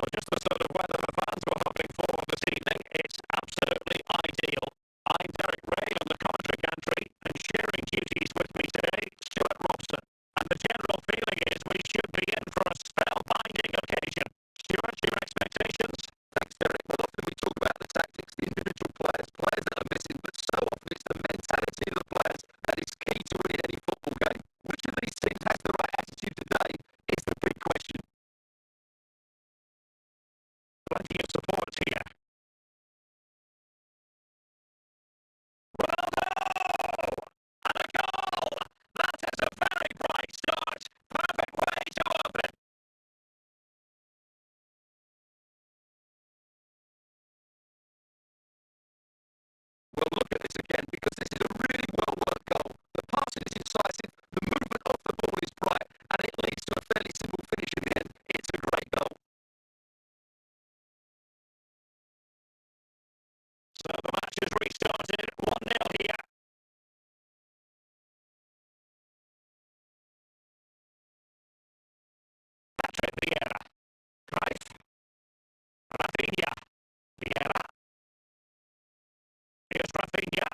Well, just the sort of weather the fans were hoping for this evening. It's absolutely ideal. I'm Derek Ray on the commentary gantry, and sharing duties with me today, Stuart Robson. And the general feeling is we should be in for a spellbinding occasion. Stuart, your expectations? Thanks, Derek. Well, often we talk about the tactics, the individual players that are missing, but so often it's the mentality of the players that is key to winning any football game. Which of these teams has the right attitude today is the big question. Plenty of support here. Ronaldo! And a goal! That is a very bright start. Perfect way to open. Well, look at this again, because this is a really well-worked goal. The passing is incisive, the movement off the ball is bright, and it leads to a fairly simple finish in the end. It's a great goal. So the match has restarted. 1-0 here. Patrick Vieira. Cruyff. Rafinha. Vieira. Here's Rafinha.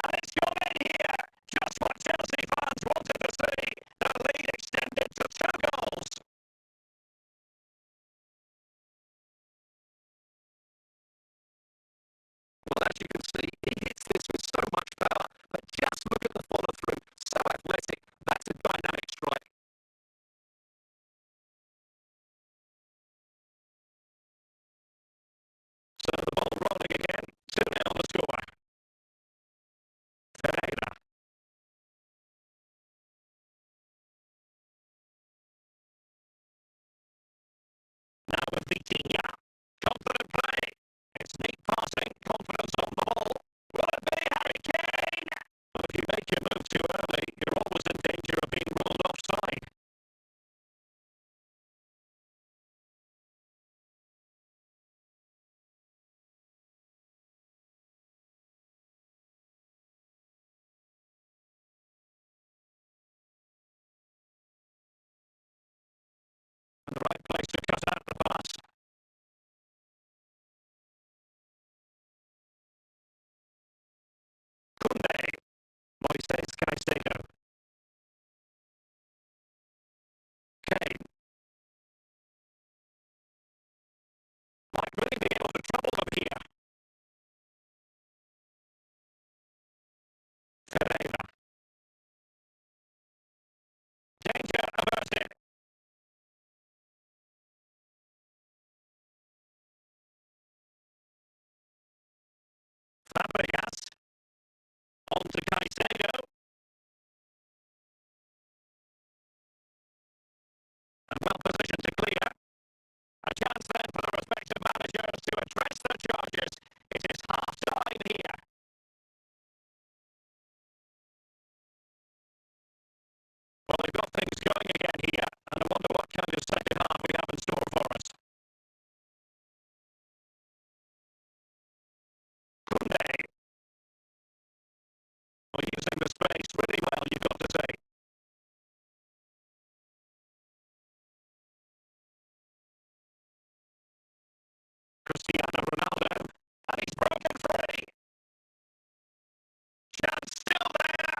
And it's gone in here. Just what Chelsea fans wanted to see. The lead extended to 2 goals. Well, as you can see, he hits this with so much power, but just look at the follow-through. So athletic. That's a dynamic strike. So the ball rolling again. 2-0 the score. Ferreira. Now with Vitinha. Confident play. It's neat passing. Confidence on the ball. Will it be Harry Kane? Well, if you make your move too early, you're always in danger of being ruled offside. And the right place to cut out the pass. Koundé. Moises Caicedo. Kane. Might really be able to trouble them here. Ferreira. Danger averted. Fabregas. On to Caicedo. and well positioned to clear. A chance then for the respective managers to address the charges. It is half-time here. Well, they've got things going again here, and I wonder what kind of second half we have in store for us. Koundé. Well, using the space really well, you've got to say. Cristiano Ronaldo, and he's broken free. Chance still there,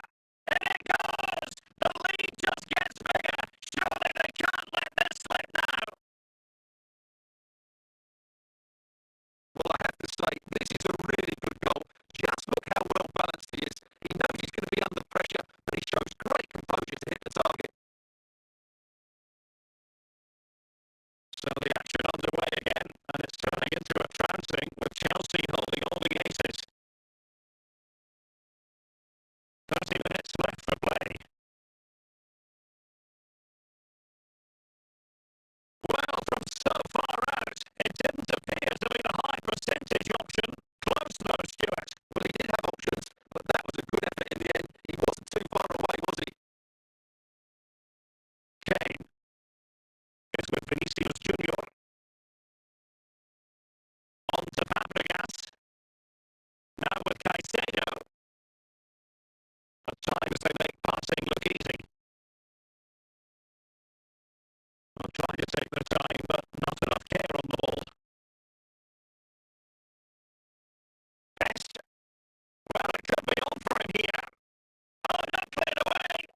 and it goes. The lead just gets bigger. Surely they can't let this slip now. Well, I have to say, this is a really good goal. Just look how well balanced he is. He knows he's going to be under pressure, but he shows great composure to hit the target. So the action underway again, and it's turning into a trouncing with Chelsea holding all the aces. 30 minutes left for play. Well, from so far out, it didn't appear to be the high percentage option. Close though, Stuart. Well, he did have options, but that was a good effort in the end. He wasn't too far away, was he? Kane is with Vinicius Junior. On to Fabregas. Now with Caicedo. At times they make passing look easy. Well, trying to take their time, but not enough care on the ball. Best. Well, it could be on for him here. Oh, not cleared away.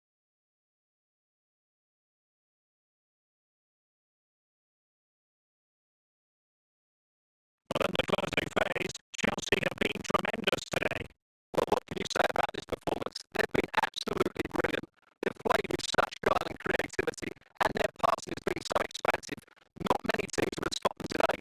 But in the closing phase, Chelsea have been tremendous today. Well, what can you say about this performance? They've been absolutely brilliant. They've played with such guile and creativity, and their passing has been so expansive. Not many teams would have stopped them today.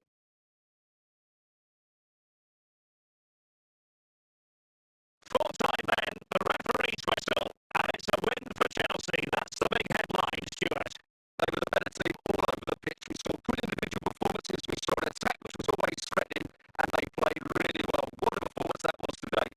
Full time then, the referee's whistle, and it's a win for Chelsea. That's the big headline, Stuart. They were the better team all over the pitch. We saw good individual performances. We saw an attack which was always threatening, and they played really well. What a performance that was today.